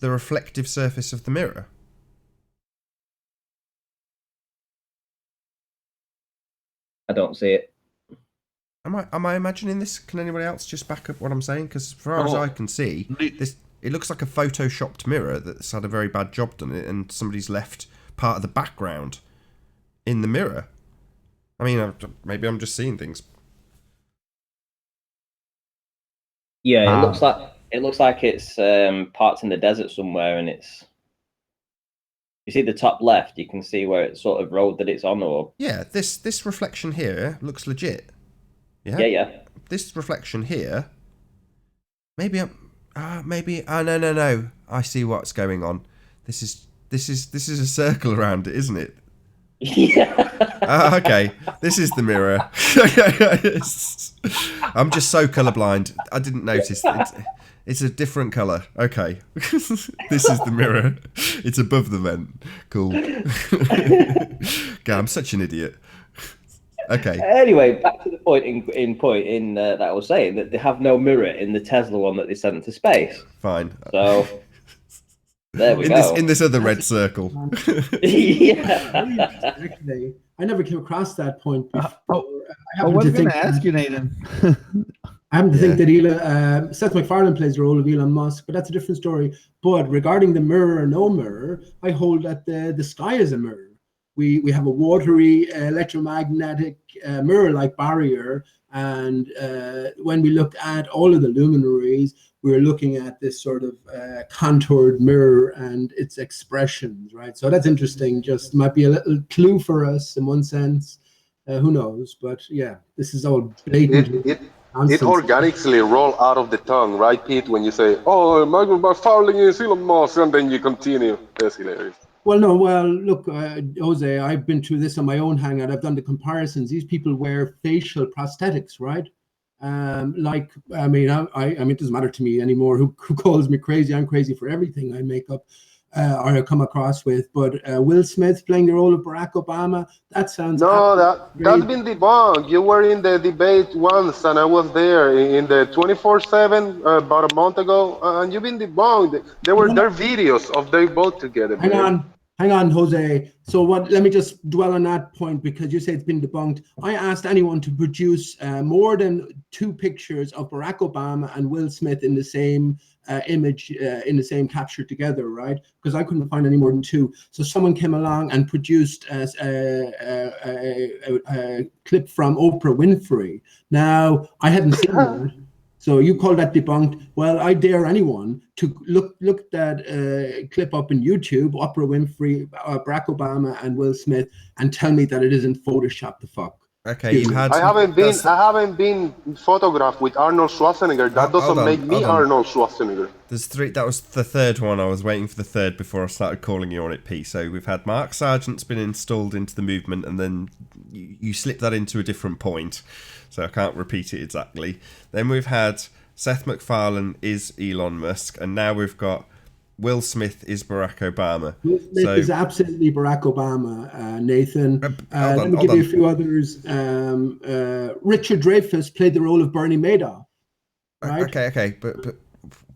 the reflective surface of the mirror. I don't see it. Am I imagining this? Can anybody else just back up what I'm saying? Because as far as I can see, it looks like a photoshopped mirror that's had a very bad job done it, and somebody's left part of the background in the mirror. I mean, maybe I'm just seeing things. Yeah, it looks like it's parked in the desert somewhere, and it's. You see the top left, you can see where it's sort of road that it's on, or this reflection here looks legit. Yeah. Yeah. This reflection here. Maybe no. I see what's going on. This is a circle around it, isn't it? Yeah. Okay, this is the mirror. I'm just so colourblind. I didn't notice. It's a different colour. Okay. This is the mirror. It's above the vent. Cool. God, I'm such an idiot. Okay. Anyway, back to the point that I was saying, that they have no mirror in the Tesla one that they sent into space. Fine. So there we go. In this other red circle. Yeah. Actually, I never came across that point before. I was going to ask you, Nathan. I happen to think that Seth MacFarlane plays the role of Elon Musk, but that's a different story. But regarding the mirror or no mirror, I hold that the sky is a mirror. We have a watery electromagnetic mirror-like barrier, and when we look at all of the luminaries, we're looking at this sort of contoured mirror and its expressions, right? So that's interesting. Just might be a little clue for us in one sense. Who knows? But yeah, this is all blatant. It organically roll out of the tongue, right, Pete? When you say, "Oh, Michael McFarlane is Elon Musk," and then you continue. That's hilarious. Well, no, well, look, Jose, I've been through this on my own hangout. I've done the comparisons. These people wear facial prosthetics, right? I mean, it doesn't matter to me anymore who calls me crazy. I'm crazy for everything I make up or I come across with. But Will Smith playing the role of Barack Obama, that sounds... No, that's been debunked. You were in the debate once, and I was there in the 24/7 about a month ago, and you've been debunked. There are videos of they both together. Hang on, Jose. So let me just dwell on that point, because you say it's been debunked. I asked anyone to produce more than 2 pictures of Barack Obama and Will Smith in the same image, in the same capture together, right? Because I couldn't find any more than 2. So someone came along and produced a clip from Oprah Winfrey. Now, I hadn't seen that. So you call that debunked? Well, I dare anyone to look that clip up in YouTube, Oprah Winfrey, Barack Obama, and Will Smith, and tell me that it isn't Photoshopped the fuck. Okay, you had. I haven't been photographed with Arnold Schwarzenegger. That doesn't make me Arnold Schwarzenegger. There's 3. That was the third one. I was waiting for the third before I started calling you on it, P. So we've had Mark Sargent's been installed into the movement, and then you slipped that into a different point. So I can't repeat it exactly. Then we've had Seth MacFarlane is Elon Musk, and now we've got Will Smith is Barack Obama. Will Smith is absolutely Barack Obama, Nathan. Let me give you a few others. Richard Dreyfuss played the role of Bernie Madoff. Right? Okay, but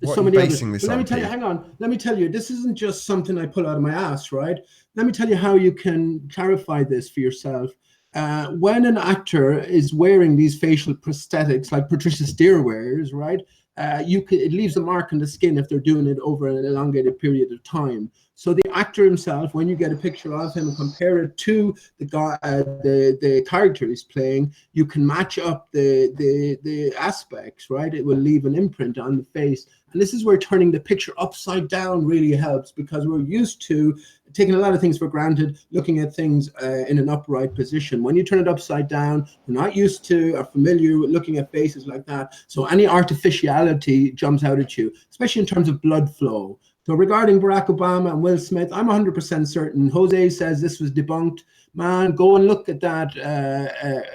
what so are you basing this on? Let me tell you, hang on. Let me tell you, this isn't just something I pull out of my ass, right? Let me tell you how you can clarify this for yourself. When an actor is wearing these facial prosthetics like Patricia Steere wears, right? It leaves a mark on the skin if they're doing it over an elongated period of time. So the actor himself, when you get a picture of him and compare it to the guy, the character he's playing, you can match up the aspects, right? It will leave an imprint on the face. And this is where turning the picture upside down really helps, because we're used to taking a lot of things for granted, looking at things in an upright position. When you turn it upside down, we're not used to or familiar with looking at faces like that. So any artificiality jumps out at you, especially in terms of blood flow. So regarding Barack Obama and Will Smith, I'm 100% certain. Jose says this was debunked. Man, go and look at that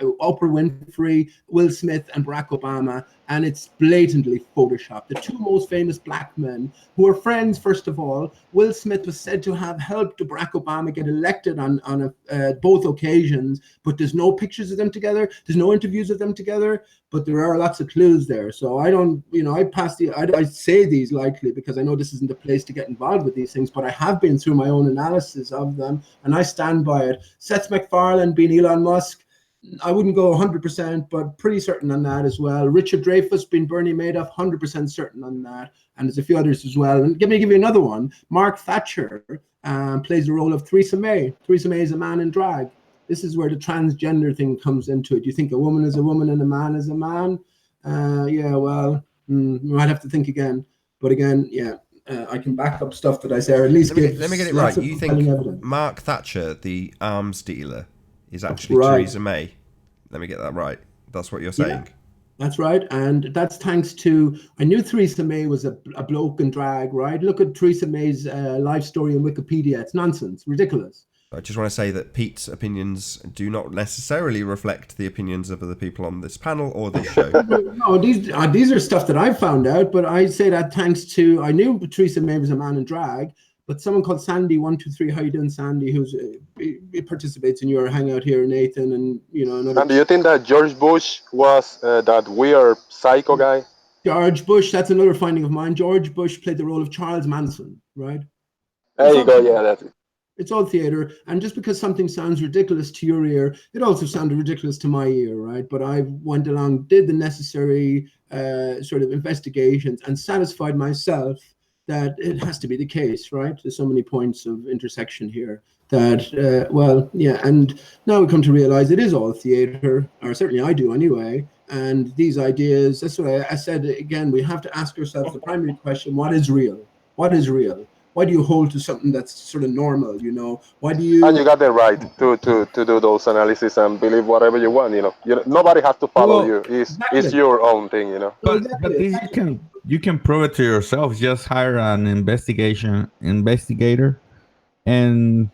Oprah Winfrey, Will Smith, and Barack Obama, and it's blatantly photoshopped. The 2 most famous black men who are friends, first of all. Will Smith was said to have helped Barack Obama get elected on both occasions, but there's no pictures of them together. There's no interviews of them together, but there are lots of clues there. So I don't, I say these lightly because I know this isn't the place to get involved with these things, but I have been through my own analysis of them, and I stand by it. Seth MacFarlane being Elon Musk, I wouldn't go 100%, but pretty certain on that as well. Richard Dreyfuss being Bernie Madoff, 100% certain on that. And there's a few others as well. And let me give you another one. Mark Thatcher plays the role of Theresa May. Theresa May is a man in drag. This is where the transgender thing comes into it. You think a woman is a woman and a man is a man? We might have to think again. But again, I can back up stuff that I say, or at least let me get it right. You think evidence. Mark Thatcher, the arms dealer, is actually Theresa May? Let me get that right. That's what you're saying. Yeah, that's right. And that's thanks to, I knew Theresa May was a bloke in drag, right? Look at Theresa May's life story on Wikipedia. It's nonsense, ridiculous. I just want to say that Pete's opinions do not necessarily reflect the opinions of other people on this panel or this show. No, these are stuff that I found out, but I say that thanks to, I knew Theresa May was a man in drag, but someone called Sandy123, how you doing, Sandy, who's he participates in your hangout here, Nathan, and another. And do you think that George Bush was that weird psycho guy? George Bush, that's another finding of mine. George Bush played the role of Charles Manson, right? There you go. Yeah, that's it. It's all theater, and just because something sounds ridiculous to your ear, it also sounded ridiculous to my ear, right? But I went along, did the necessary sort of investigations, and satisfied myself that it has to be the case, right? There's so many points of intersection here that, well, yeah, and now we come to realize it is all theater, or certainly I do anyway. And these ideas, that's what I said again, we have to ask ourselves the primary question: what is real? What is real? Why do you hold to something that's sort of normal, Why do you... And you got the right to do those analyses and believe whatever you want, nobody has to follow you. It's your own thing, But this you can prove it to yourself. Just hire an investigator and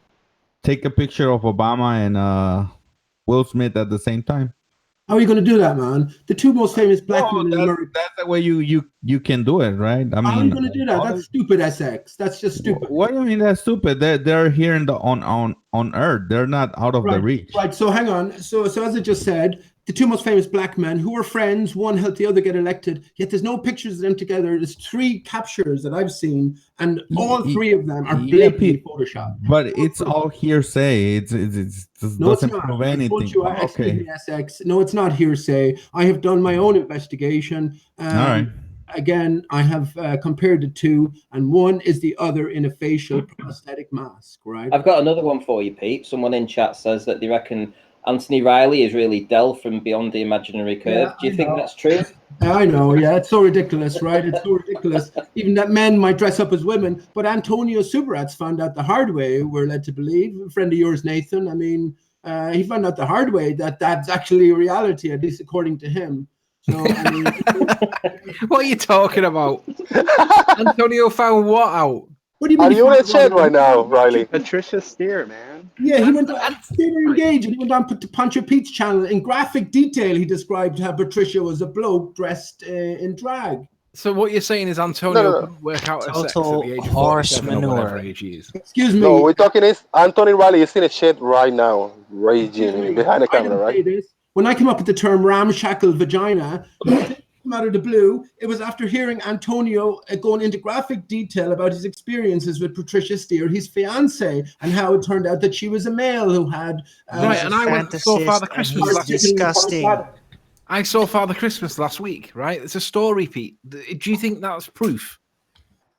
take a picture of Obama and Will Smith at the same time. How are you going to do that, man? The two most famous black men in America. That's the way you can do it, right? I mean, how are you going to do that? That's stupid, SX. That's just stupid. What do you mean that's stupid? They're here in the on Earth. They're not out of the reach. Right. So hang on. So as I just said, the two most famous black men who were friends, one helped the other get elected. Yet there's no pictures of them together. There's 3 captures that I've seen, and all 3 of them are blatantly photoshopped. But it's all hearsay. It doesn't prove anything. Okay. SX. No, it's not hearsay. I have done my own investigation. All right. Again, I have compared the 2, and one is the other in a facial prosthetic mask, right? I've got another one for you, Pete. Someone in chat says that they reckon Anthony Riley is really Del from Beyond the Imaginary Curve. Yeah, do you think that's true? I know, yeah, it's so ridiculous, right? It's so ridiculous. Even that men might dress up as women, but Antonio Subarat's found out the hard way, we're led to believe. A friend of yours, Nathan, I mean, he found out the hard way that that's actually a reality, at least according to him. So, I mean, what are you talking about? Antonio found what out? What do you mean? Are you in a chat right now, Riley? Patricia Steer, man. Yeah, he went on. They were engaged, and he went on to Pancho Pete's channel in graphic detail. He described how Patricia was a bloke dressed in drag. So what you're saying is Antonio couldn't work out a sex at the age of horse 47 or whatever manure. age he is. Excuse me. No, we're talking is Anthony Riley is in a chat right now, raging behind the camera, right? When I came up with the term ramshackle vagina, it came out of the blue. It was after hearing Antonio going into graphic detail about his experiences with Patricia Steer, his fiance, and how it turned out that she was a male who had right. And I went and saw Father Christmas last week. Disgusting. I saw Father Christmas last week. Right, it's a story, Pete. Do you think that's proof?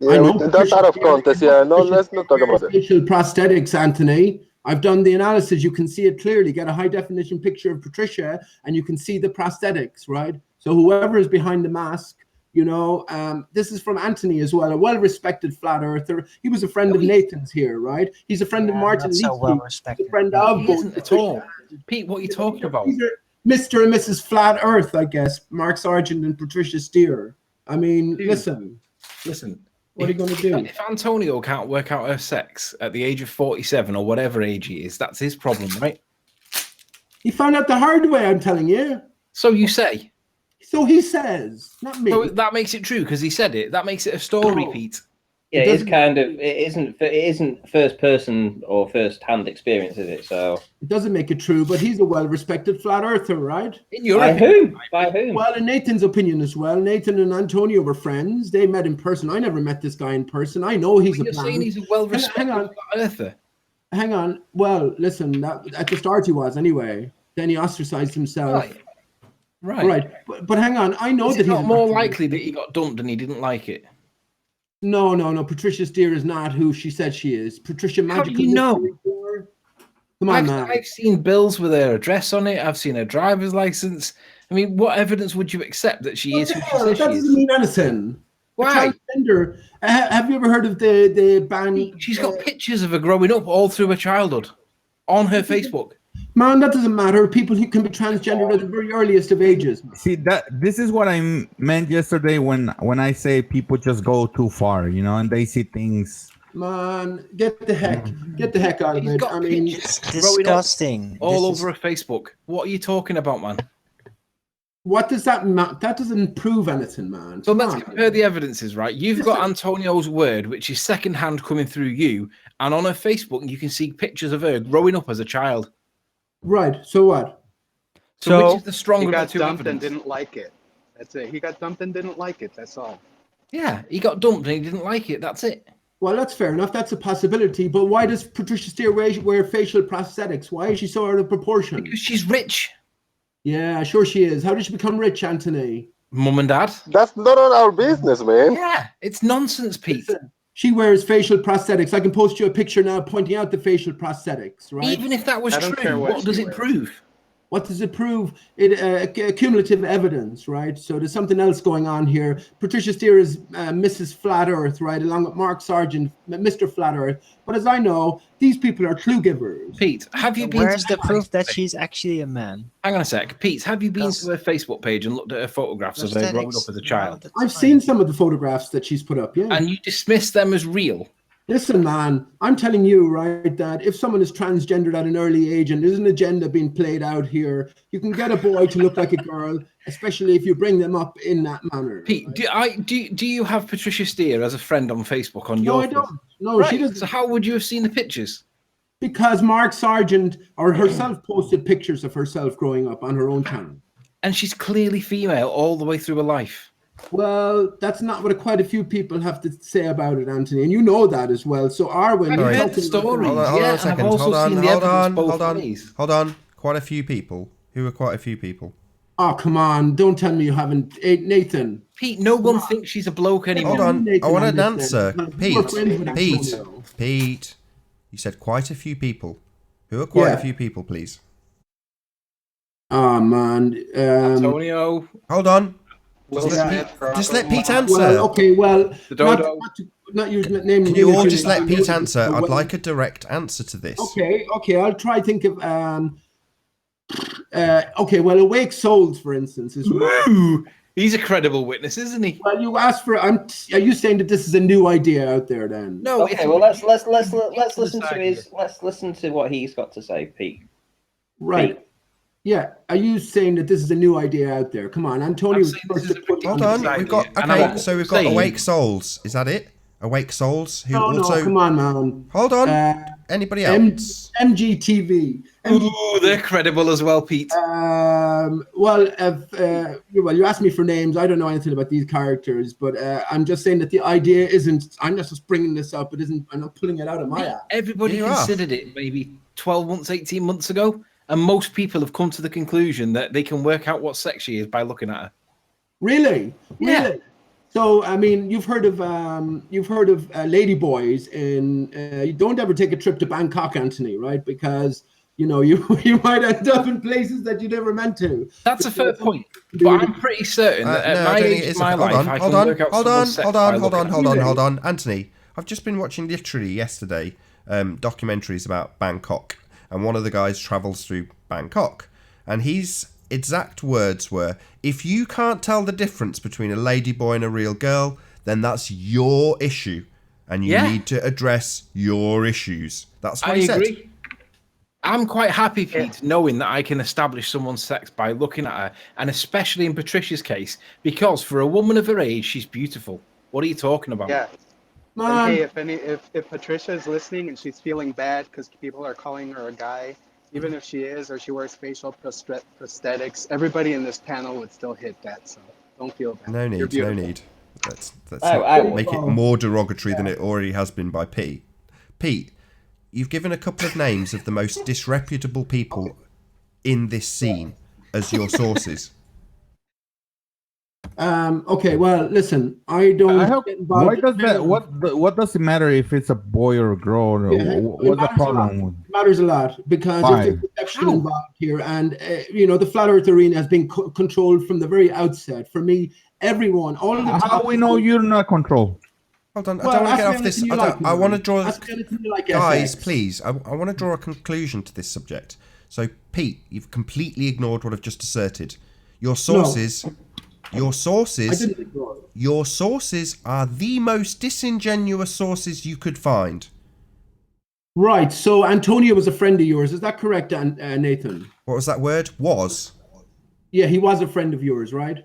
Yeah, that's out of context. Yeah, no, let's not talk about it. Facial prosthetics, Anthony. I've done the analysis. You can see it clearly. Get a high definition picture of Patricia, and you can see the prosthetics, right? So whoever is behind the mask, this is from Anthony as well, a well-respected flat earther. He was a friend of Nathan's here, right? He's a friend of Martin Leach. So well-respected. A friend of He isn't at all. Pete, what are you talking about? These are Mr. and Mrs. Flat Earth, I guess. Mark Sargent and Patricia Steer. I mean, listen. What are you going to do? If Antonio can't work out her sex at the age of 47 or whatever age he is, that's his problem, right? He found out the hard way, I'm telling you. So you say. So he says, not me. So that makes it true because he said it. That makes it a story, Pete. Yeah, it isn't first person or first hand experience, is it? So it doesn't make it true, but he's a well-respected flat earther, right? In your opinion? By whom? Well, in Nathan's opinion as well. Nathan and Antonio were friends. They met in person. I never met this guy in person. I know he's You're saying he's a well-respected flat earther. Hang on. Well, listen, at the start he was anyway. Then he ostracized himself. Right. But hang on. I know is that he's not more likely that he got dumped and he didn't like it. No. Patricia Steer is not who she said she is. Patricia Magical. How do you know? Come on, man. I've seen bills with her address on it. I've seen her driver's license. I mean, what evidence would you accept that she is who she says she is? That doesn't mean anything. Why? Have you ever heard of the ban? She's got pictures of her growing up all through her childhood on her Facebook. Man, that doesn't matter. People who can be transgender at the very earliest of ages. See, this is what I meant yesterday when I say people just go too far, and they see things Man, get the heck out of He's it. got I mean, pictures It's growing up disgusting. all This is- over a Facebook. What are you talking about, man? what does that that doesn't prove anything, man. So Come let's on. compare the evidences, right? You've got Antonio's word, which is secondhand coming through you, and on her Facebook, you can see pictures of her growing up as a child. Right. So what? So which is the He stronger of got the two dumped and evidence? didn't like it. That's it. He got dumped and didn't like it. That's all. Yeah, he got dumped and he didn't like it. That's it. Well, that's fair enough. That's a possibility. But why does Patricia Steere wear facial prosthetics? Why is she so out of proportion? Because she's rich. Yeah, sure she is. How did she become rich, Anthony? Mum and dad. That's not our business, man. Yeah, it's nonsense, Pete. She wears facial prosthetics. I can post you a picture now pointing out the facial prosthetics, right? Even if that was I don't care true, what what does she it wears. prove? What does it prove? Cumulative evidence, right? So there's something else going on here. Patricia Steere is Mrs. Flat Earth, right? Along with Mark Sargent, Mr. Flat Earth. But as I know, these people are clue givers. Pete, have you been Where's to the her proof that Facebook she's actually a man? Hang on a sec. Pete, have you been Because- to her Facebook page and looked at her photographs of her growing up Prosthetics, as a no, child? that's I've fine. seen some of the photographs that she's put up, yeah. And you dismiss them as real? Listen, man, I'm telling you, right, that if someone is transgendered at an early age and there's an agenda being played out here, you can get a boy to look like a girl, especially if you bring them up in that manner. Pete, right? do you have Patricia Steere as a friend on Facebook on No, your I phone? don't. No, Right. she doesn't. So how would you have seen the pictures? Because Mark Sargent or herself posted pictures of herself growing up on her own channel. And she's clearly female all the way through her life. Well, that's not what quite a few people have to say about it, Anthony, and you know that as well. So Arwen, I've you're heard talking the stories. Hold on Yeah, a and second. I've also Hold on, seen the hold evidence on, both hold on, ways. hold on. Quite a few people. Who are quite a few people? Oh, come on! Don't tell me you haven't, Nathan. Pete, no one thinks she's a bloke anymore. Hold on. Nathan I want on an this answer. then, because you were friends with Pete. Antonio. Pete. You said quite a few people. Who are quite Yeah. a few people, please? Oh man. Antonio, Hold on. Will Smith, Just let Barack Pete Obama. answer. Well, okay. Well, the not, dodo. not use name. Can you all just let Pete answer? I'd like a direct answer to this. Okay. I'll try think of. Okay. Well, Awake Souls, for instance, is. Ooh, he's a credible witness, isn't he? Well, you asked for. Are you saying that this is a new idea out there? Then. No. Okay, well let's listen to what he's got to say, Pete. Right. Pete. Yeah. Are you saying that this is a new idea out there? Come on, Antonio. I'm was saying first this is to a put it Hold on on. the We've got table. And okay. I'm So we've got saying- Awake Souls. Is that it? Awake Souls. Who No, also? come on, man. Hold on. Anybody else? MGTV. Ooh, they're credible as well, Pete. Well, you asked me for names. I don't know anything about these characters, but I'm just saying that the idea isn't. I'm not just bringing this up. It isn't. I'm not pulling it out of my ass. Everybody You are. considered it maybe 12 months, 18 months ago, and most people have come to the conclusion that they can work out what sex she is by looking at her. Really? Yeah. Really? So I mean, you've heard of ladyboys in. You don't ever take a trip to Bangkok, Anthony, right? Because you might end up in places that you never meant to. That's a fair point, but I'm pretty certain that at my age in my life, I can work out someone's sex by looking at her. hold on, Anthony. I've just been watching literally yesterday documentaries about Bangkok, and one of the guys travels through Bangkok, and his exact words were, "If you can't tell the difference between a ladyboy and a real girl, then that's your issue, and you need to address your issues." That's what he said. agree. I'm quite happy, Pete, knowing that I can establish someone's sex by looking at her, and especially in Patricia's case, because for a woman of her age, she's beautiful. What are you talking about? Yeah. Man. And hey, if Patricia is listening and she's feeling bad because people are calling her a guy, even if she is or she wears facial prosthetics, everybody in this panel would still hit that. So don't feel bad. No You're need, no beautiful. need. Let's Oh, not oh. make it more derogatory than it already has been by Pete. Pete, you've given a couple of names of the most disreputable people in this scene as your sources. Okay. Well, listen. I don't. get involved Why in does any that? of What does it matter if it's a boy or a girl? Or Yeah, what's the matters a problem? lot. It matters a lot because Why? if there's perception involved here, and the flat Earth arena has been controlled from the very outset. For me, everyone, all of the How top we know people- you're not control? Hold on, I Well, don't want to get ask off me this. anything you like, I want to man. draw. Ask me anything you like, Guys, SX. please, I want to draw a conclusion to this subject. So, Pete, you've completely ignored what I've just asserted. Your sources. Your I sources, didn't ignore it. your sources are the most disingenuous sources you could find. Right. So Antonio was a friend of yours. Is that correct, Nathan? What was that word? Was. Yeah, he was a friend of yours, right?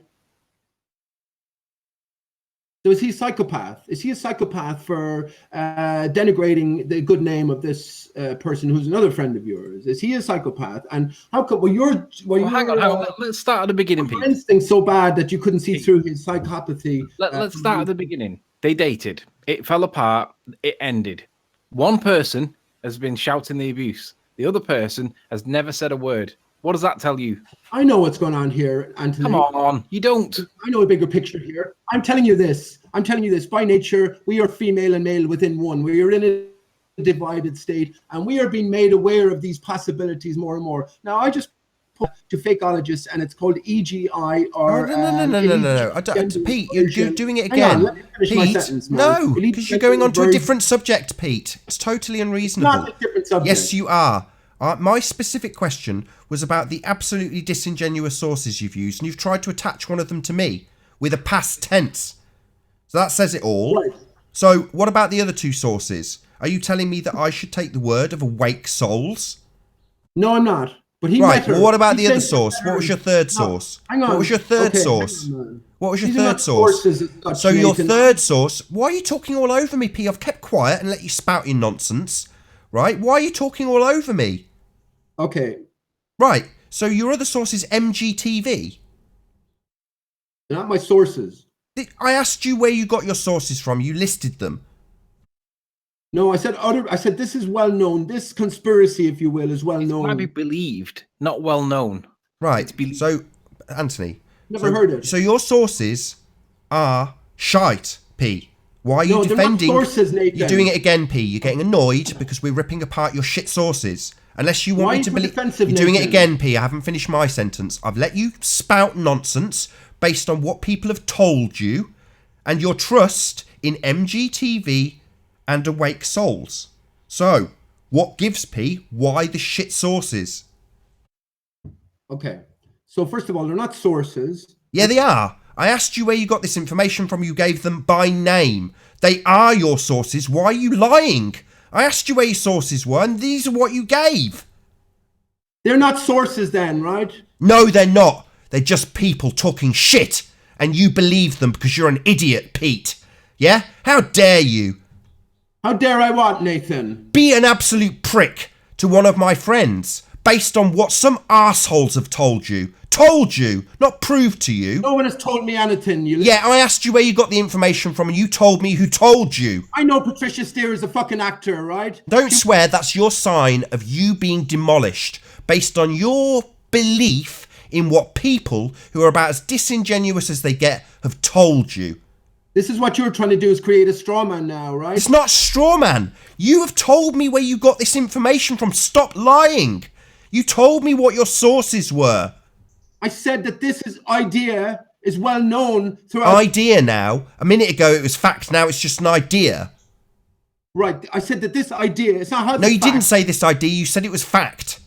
So is he a psychopath? Is he a psychopath for denigrating the good name of this person who's another friend of yours? Is he a psychopath? And how come? Hang on. Let's start at the beginning, Pete. Instincts so bad that you couldn't see through his psychopathy. Let's start at the beginning. They dated. It fell apart. It ended. One person has been shouting the abuse. The other person has never said a word. What does that tell you? I know what's going on here, Anthony. Come on, you don't. I know a bigger picture here. I'm telling you this. By nature, we are female and male within one. We are in a divided state, and we are being made aware of these possibilities more and more. Now, I just put to fakeologists, and it's called EGI or... No. Pete, you're doing it again. Let me finish my sentence, man. No, because you're going on to a different subject, Pete. It's totally unreasonable. It's not a different subject. Yes, you are. My specific question was about the absolutely disingenuous sources you've used, and you've tried to attach one of them to me with a past tense. So that says it all. Right. So what about the other two sources? Are you telling me that I should take the word of awake souls? No, I'm not. But he right, met her. Well, what about He the other said- source? What was your third source? Hang on. What was your third Okay, source? hang on. What was your These are third not source? sources as such, So your Nathan. third source, why are you talking all over me, P? I've kept quiet and let you spout your nonsense, right? Why are you talking all over me? Okay. Right, so your other source is MGTV. They're not my sources. I asked you where you got your sources from. You listed them. No, I said this is well known. This conspiracy, if you will, is well It known. might be believed, not well known. Right, so, Anthony. Never heard it. So your sources are shite, P. Why are you No, they're not defending... sources, Nathan. You're doing it again, P. You're getting annoyed because we're ripping apart your shit sources. Unless you want Why me are to you believe... defensive, You're doing it Nathan? again, P. I haven't finished my sentence. I've let you spout nonsense based on what people have told you and your trust in MGTV and Awake Souls. So, what gives, P? Why the shit sources? Okay. So first of all, they're not sources. Yeah, they are. I asked you where you got this information from. You gave them by name. They are your sources. Why are you lying? I asked you where your sources were, and these are what you gave. They're not sources then, right? No, they're not. They're just people talking shit, and you believe them because you're an idiot, Pete. Yeah? How dare you? How dare I what, Nathan? Be an absolute prick to one of my friends based on what some arseholes have told you. Told you, not proved to you. No one has told me anything. Yeah, I asked you where you got the information from, and you told me who told you. I know Patricia Steer is a fucking actor, right? Don't swear, that's your sign of you being demolished based on your belief in what people who are about as disingenuous as they get have told you. This is what you're trying to do, is create a straw man now, right? It's not straw man. You have told me where you got this information from. Stop lying. You told me what your sources were. I said that this idea is well known throughout... Idea now? A minute ago it was fact, now it's just an idea. Right, I said that this idea... It's not how... No, you didn't say this idea, you said it was fact.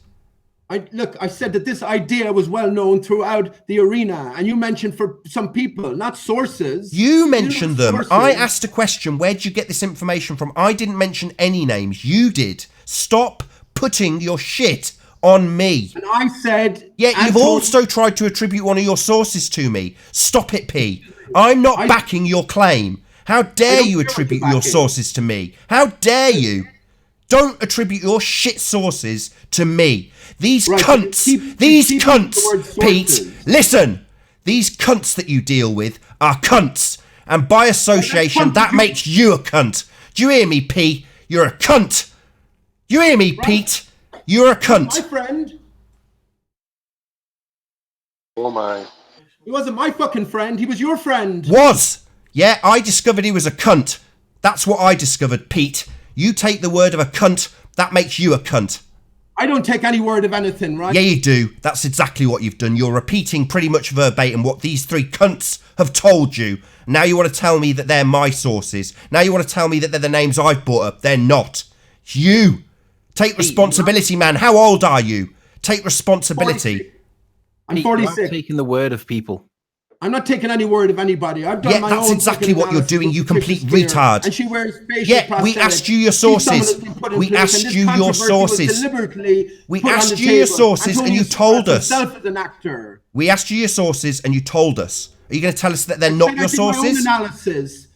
I said that this idea was well known throughout the arena, and you mentioned for some people, not sources. You mentioned them. Sources. I asked a question, where did you get this information from? I didn't mention any names. You did. Stop putting your shit on me. And I said... Yeah, you've also tried to attribute one of your sources to me. Stop it, P. I'm not backing your claim. How dare you attribute your sources to me? How dare you? Don't attribute your shit sources to me. These cunts, Pete, listen. These cunts that you deal with are cunts. And by association, that makes you a cunt. Do you hear me, P? You're a cunt. You hear me, Pete? You're a cunt. My friend. Oh my. He wasn't my fucking friend. He was your friend. Was. Yeah, I discovered he was a cunt. That's what I discovered, Pete. You take the word of a cunt, that makes you a cunt. I don't take any word of anything, right? Yeah, you do. That's exactly what you've done. You're repeating pretty much verbatim what these three cunts have told you. Now you want to tell me that they're my sources. Now you want to tell me that they're the names I've brought up. They're not. You. Take responsibility, man. How old are you? Take responsibility. I'm 46. Taking the word of people. I'm not taking any word of anybody. I've done Yeah, my that's own exactly fucking what you're analysis doing, of you Patricia complete Steere, retard. And she wears facial Yeah, we prosthetics. asked you your She's someone sources. that's been put in We place, asked and this you your controversy was sources. deliberately We put on asked the you your table. sources and you Antonio told Scott us. himself as an actor. We asked you your sources and you told us. Are you going to tell us that they're I not said your I did my own sources? analysis.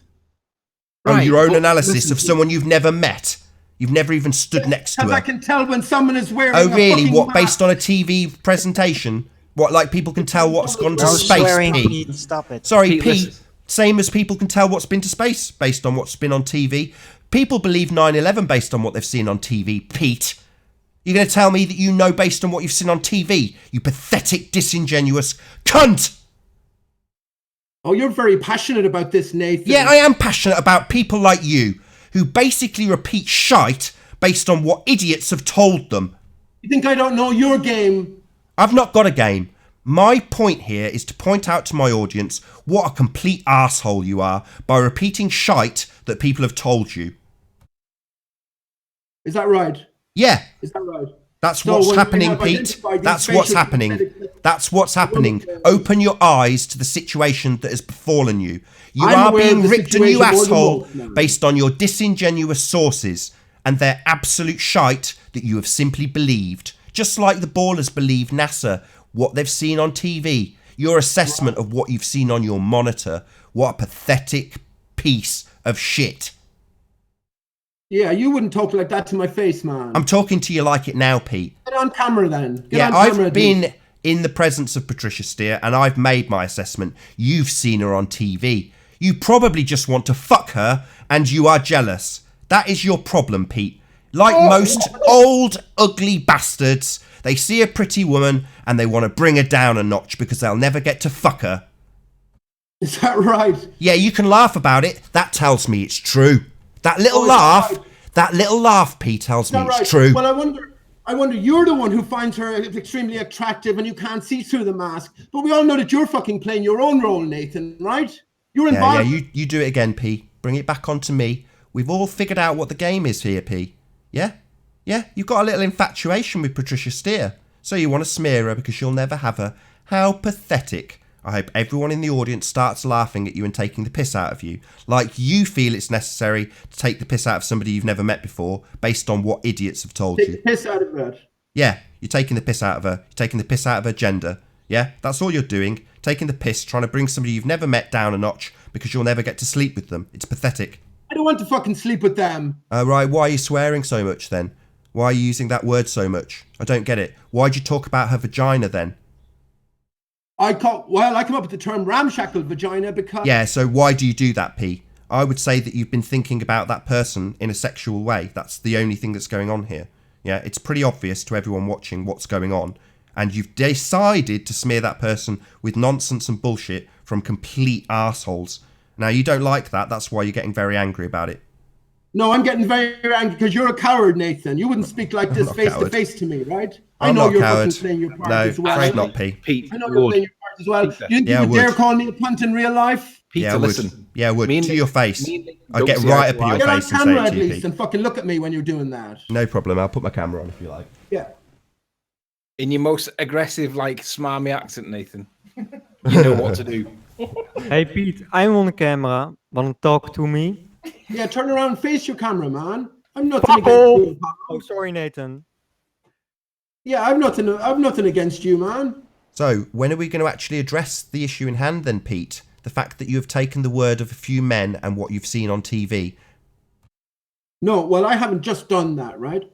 Oh, your own but analysis listen of to someone you've never met. You've never even stood next to Because her. I can tell when someone is wearing Oh, a really? fucking What, mask. based on a TV presentation? What, like people can tell what's gone to No space, swearing, P? Pete. Stop it. Sorry, Pete, P. listen. Same as people can tell what's been to space based on what's been on TV. People believe 9/11 based on what they've seen on TV, Pete. You're going to tell me that you know based on what you've seen on TV, you pathetic, disingenuous cunt! Oh, you're very passionate about this, Nathan. Yeah, I am passionate about people like you, who basically repeat shite based on what idiots have told them. You think I don't know your game? I've not got a game. My point here is to point out to my audience what a complete arsehole you are by repeating shite that people have told you. Is that right? Yeah, Is that right? that's So what's when we happening, have Pete. identified these That's what's facial happening. prosthetics- That's what's happening. Open your eyes to the situation that has befallen you. You I'm are aware of being the ripped a new situation more than asshole most now. based on your disingenuous sources and their absolute shite that you have simply believed. Just like the ballers believe NASA, what they've seen on TV, your assessment of what you've seen on your monitor. What a pathetic piece of shit. Yeah, you wouldn't talk like that to my face, man. I'm talking to you like it now, Pete. Get on camera then. Get Yeah, on camera, I've been in the presence of Patricia Steere and I've made my assessment. You've seen her on TV. You probably just want to fuck her and you are jealous. That is your problem, Pete. Like most old, ugly bastards, they see a pretty woman and they want to bring her down a notch because they'll never get to fuck her. Is that right? Yeah, you can laugh about it. That tells me it's true. That little Oh, is that laugh, right? that little laugh, Pete, tells Is me that it's right? true. Well, I wonder, you're the one who finds her extremely attractive and you can't see through the mask. But we all know that you're fucking playing your own role, Nathan, right? You're Yeah, involved. you do it again, P. Bring it back onto me. We've all figured out what the game is here, P. Yeah? Yeah, you've got a little infatuation with Patricia Steere. So you want to smear her because you'll never have her. How pathetic. I hope everyone in the audience starts laughing at you and taking the piss out of you. Like you feel it's necessary to take the piss out of somebody you've never met before based on what idiots have told Take you. the piss out of that. Yeah, you're taking the piss out of her. You're taking the piss out of her gender. Yeah, that's all you're doing. Taking the piss, trying to bring somebody you've never met down a notch because you'll never get to sleep with them. It's pathetic. I don't want to fucking sleep with them. Right, why are you swearing so much then? Why are you using that word so much? I don't get it. Why'd you talk about her vagina then? I come up with the term ramshackle vagina because... Yeah, so why do you do that, P? I would say that you've been thinking about that person in a sexual way. That's the only thing that's going on here. Yeah, it's pretty obvious to everyone watching what's going on. And you've decided to smear that person with nonsense and bullshit from complete arseholes. Now, you don't like that. That's why you're getting very angry about it. No, I'm getting very angry because you're a coward, Nathan. You wouldn't speak like this not face to coward. face to me, right? I'm I know not you're coward. fucking playing your part No, as well. afraid not, P. Pete, I know you you're would. playing your part as well. You think Yeah, I you would dare would. call me a cunt in real life? Peter, Yeah, I would. listen. Yeah, I would. Me and To Nick- your face. me and Nick I'd don't get see right eye up to in eye. your Get on face and say camera it at to you, least Pete. and fucking look at me when you're doing that. No problem. I'll put my camera on if you like. Yeah. In your most aggressive, like, smarmy accent, Nathan. You know what to do. Hey Pete, I'm on camera. Wanna talk to me? Yeah, turn around and face your camera, man. I'm nothing Fuck against off! you. Oh, sorry, Nathan. Yeah, I've nothing against you, man. So, when are we going to actually address the issue in hand then, Pete? The fact that you have taken the word of a few men and what you've seen on TV. No, well, I haven't just done that, right?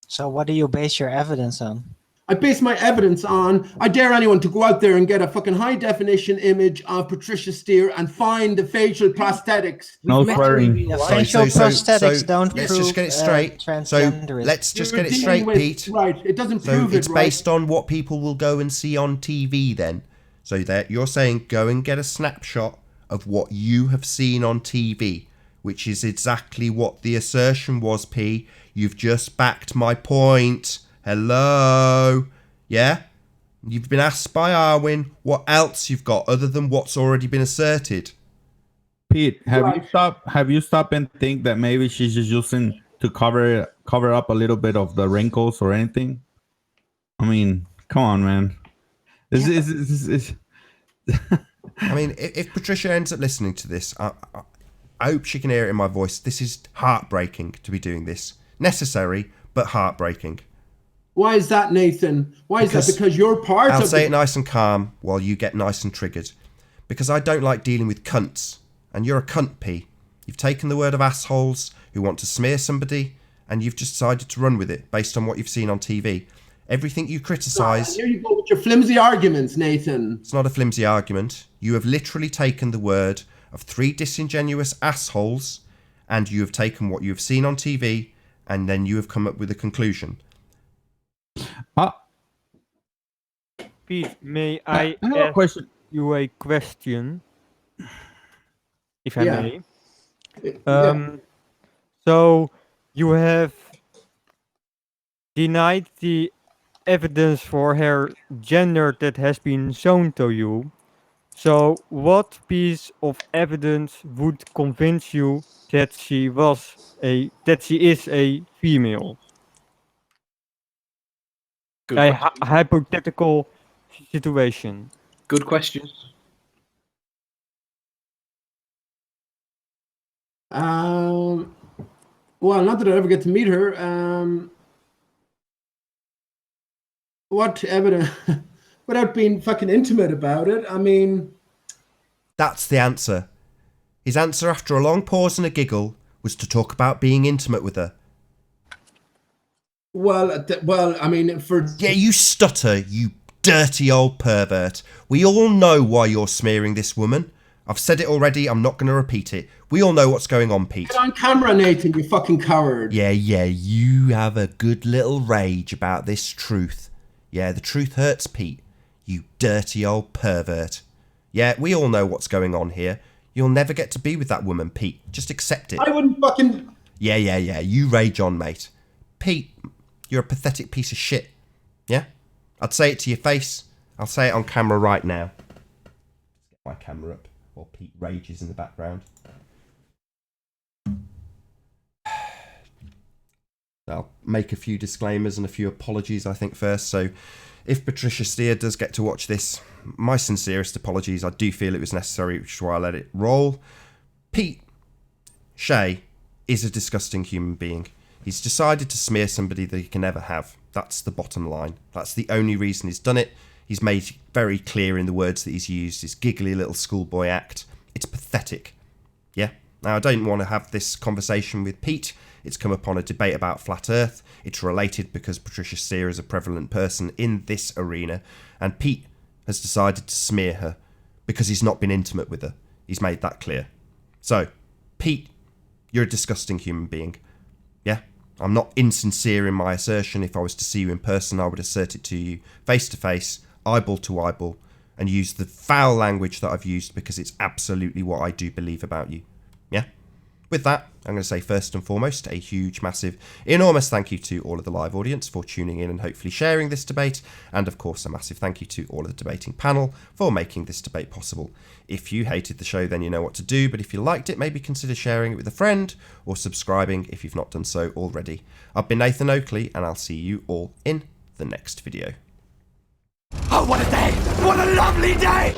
So what do you base your evidence on? I base my evidence on, I dare anyone to go out there and get a fucking high definition image of Patricia Steere and find the facial prosthetics. No swearing. The Sorry, facial prosthetics don't let's prove just get it straight. So transgenderism. let's just You're get it dealing straight, with- Pete. Right, it doesn't So prove it's it, right? based on what people will go and see on TV then. So that you're saying go and get a snapshot of what you have seen on TV, which is exactly what the assertion was, P. You've just backed my point. Hello. Yeah? You've been asked by Arwin what else you've got other than what's already been asserted. Pete, have Right. you stopped? Have you stopped and think that maybe she's just using to cover up a little bit of the wrinkles or anything? I mean, come on, man. I mean, if Patricia ends up listening to this, I hope she can hear it in my voice. This is heartbreaking to be doing this. Necessary, but heartbreaking. Why is that, Nathan? Why is that? Because you're part of I'll say it nice and calm while you get nice and triggered. Because I don't like dealing with cunts. And you're a cunt, P. You've taken the word of assholes who want to smear somebody, and you've just decided to run with it based on what you've seen on TV. Everything you criticise... Here you go with your flimsy arguments, Nathan. It's not a flimsy argument. You have literally taken the word of 3 disingenuous assholes, and you have taken what you have seen on TV, and then you have come up with a conclusion. Pete, may I have a ask question. you a question? If I Yeah. may. So you have denied the evidence for her gender that has been shown to you. So what piece of evidence would convince you that she is a female? Good A question. hypothetical situation. Good question. Well, not that I ever get to meet her. What evidence? Without being fucking intimate about it, I mean... That's the answer. His answer after a long pause and a giggle was to talk about being intimate with her. Well, I mean, for... Yeah, you stutter, you dirty old pervert. We all know why you're smearing this woman. I've said it already, I'm not going to repeat it. We all know what's going on, Pete. Get on camera, Nathan, you fucking coward. Yeah, you have a good little rage about this truth. Yeah, the truth hurts, Pete. You dirty old pervert. Yeah, we all know what's going on here. You'll never get to be with that woman, Pete. Just accept it. I wouldn't fucking... Yeah, you rage on, mate. Pete, you're a pathetic piece of shit. Yeah? I'd say it to your face. I'll say it on camera right now. Get my camera up while Pete rages in the background. I'll make a few disclaimers and a few apologies, I think, first. So, if Patricia Steer does get to watch this, my sincerest apologies. I do feel it was necessary, which is why I let it roll. Pete Shea is a disgusting human being. He's decided to smear somebody that he can never have. That's the bottom line. That's the only reason he's done it. He's made very clear in the words that he's used, his giggly little schoolboy act. It's pathetic. Yeah? Now, I don't want to have this conversation with Pete. It's come upon a debate about flat earth. It's related because Patricia Steer is a prevalent person in this arena, and Pete has decided to smear her because he's not been intimate with her. He's made that clear. So, Pete, you're a disgusting human being. Yeah? I'm not insincere in my assertion. If I was to see you in person, I would assert it to you face to face, eyeball to eyeball, and use the foul language that I've used because it's absolutely what I do believe about you. Yeah? With that, I'm going to say first and foremost a huge, massive, enormous thank you to all of the live audience for tuning in and hopefully sharing this debate, and of course a massive thank you to all of the debating panel for making this debate possible. If you hated the show, then you know what to do, but if you liked it, maybe consider sharing it with a friend or subscribing if you've not done so already. I've been Nathan Oakley, and I'll see you all in the next video. Oh, what a day! What a lovely day!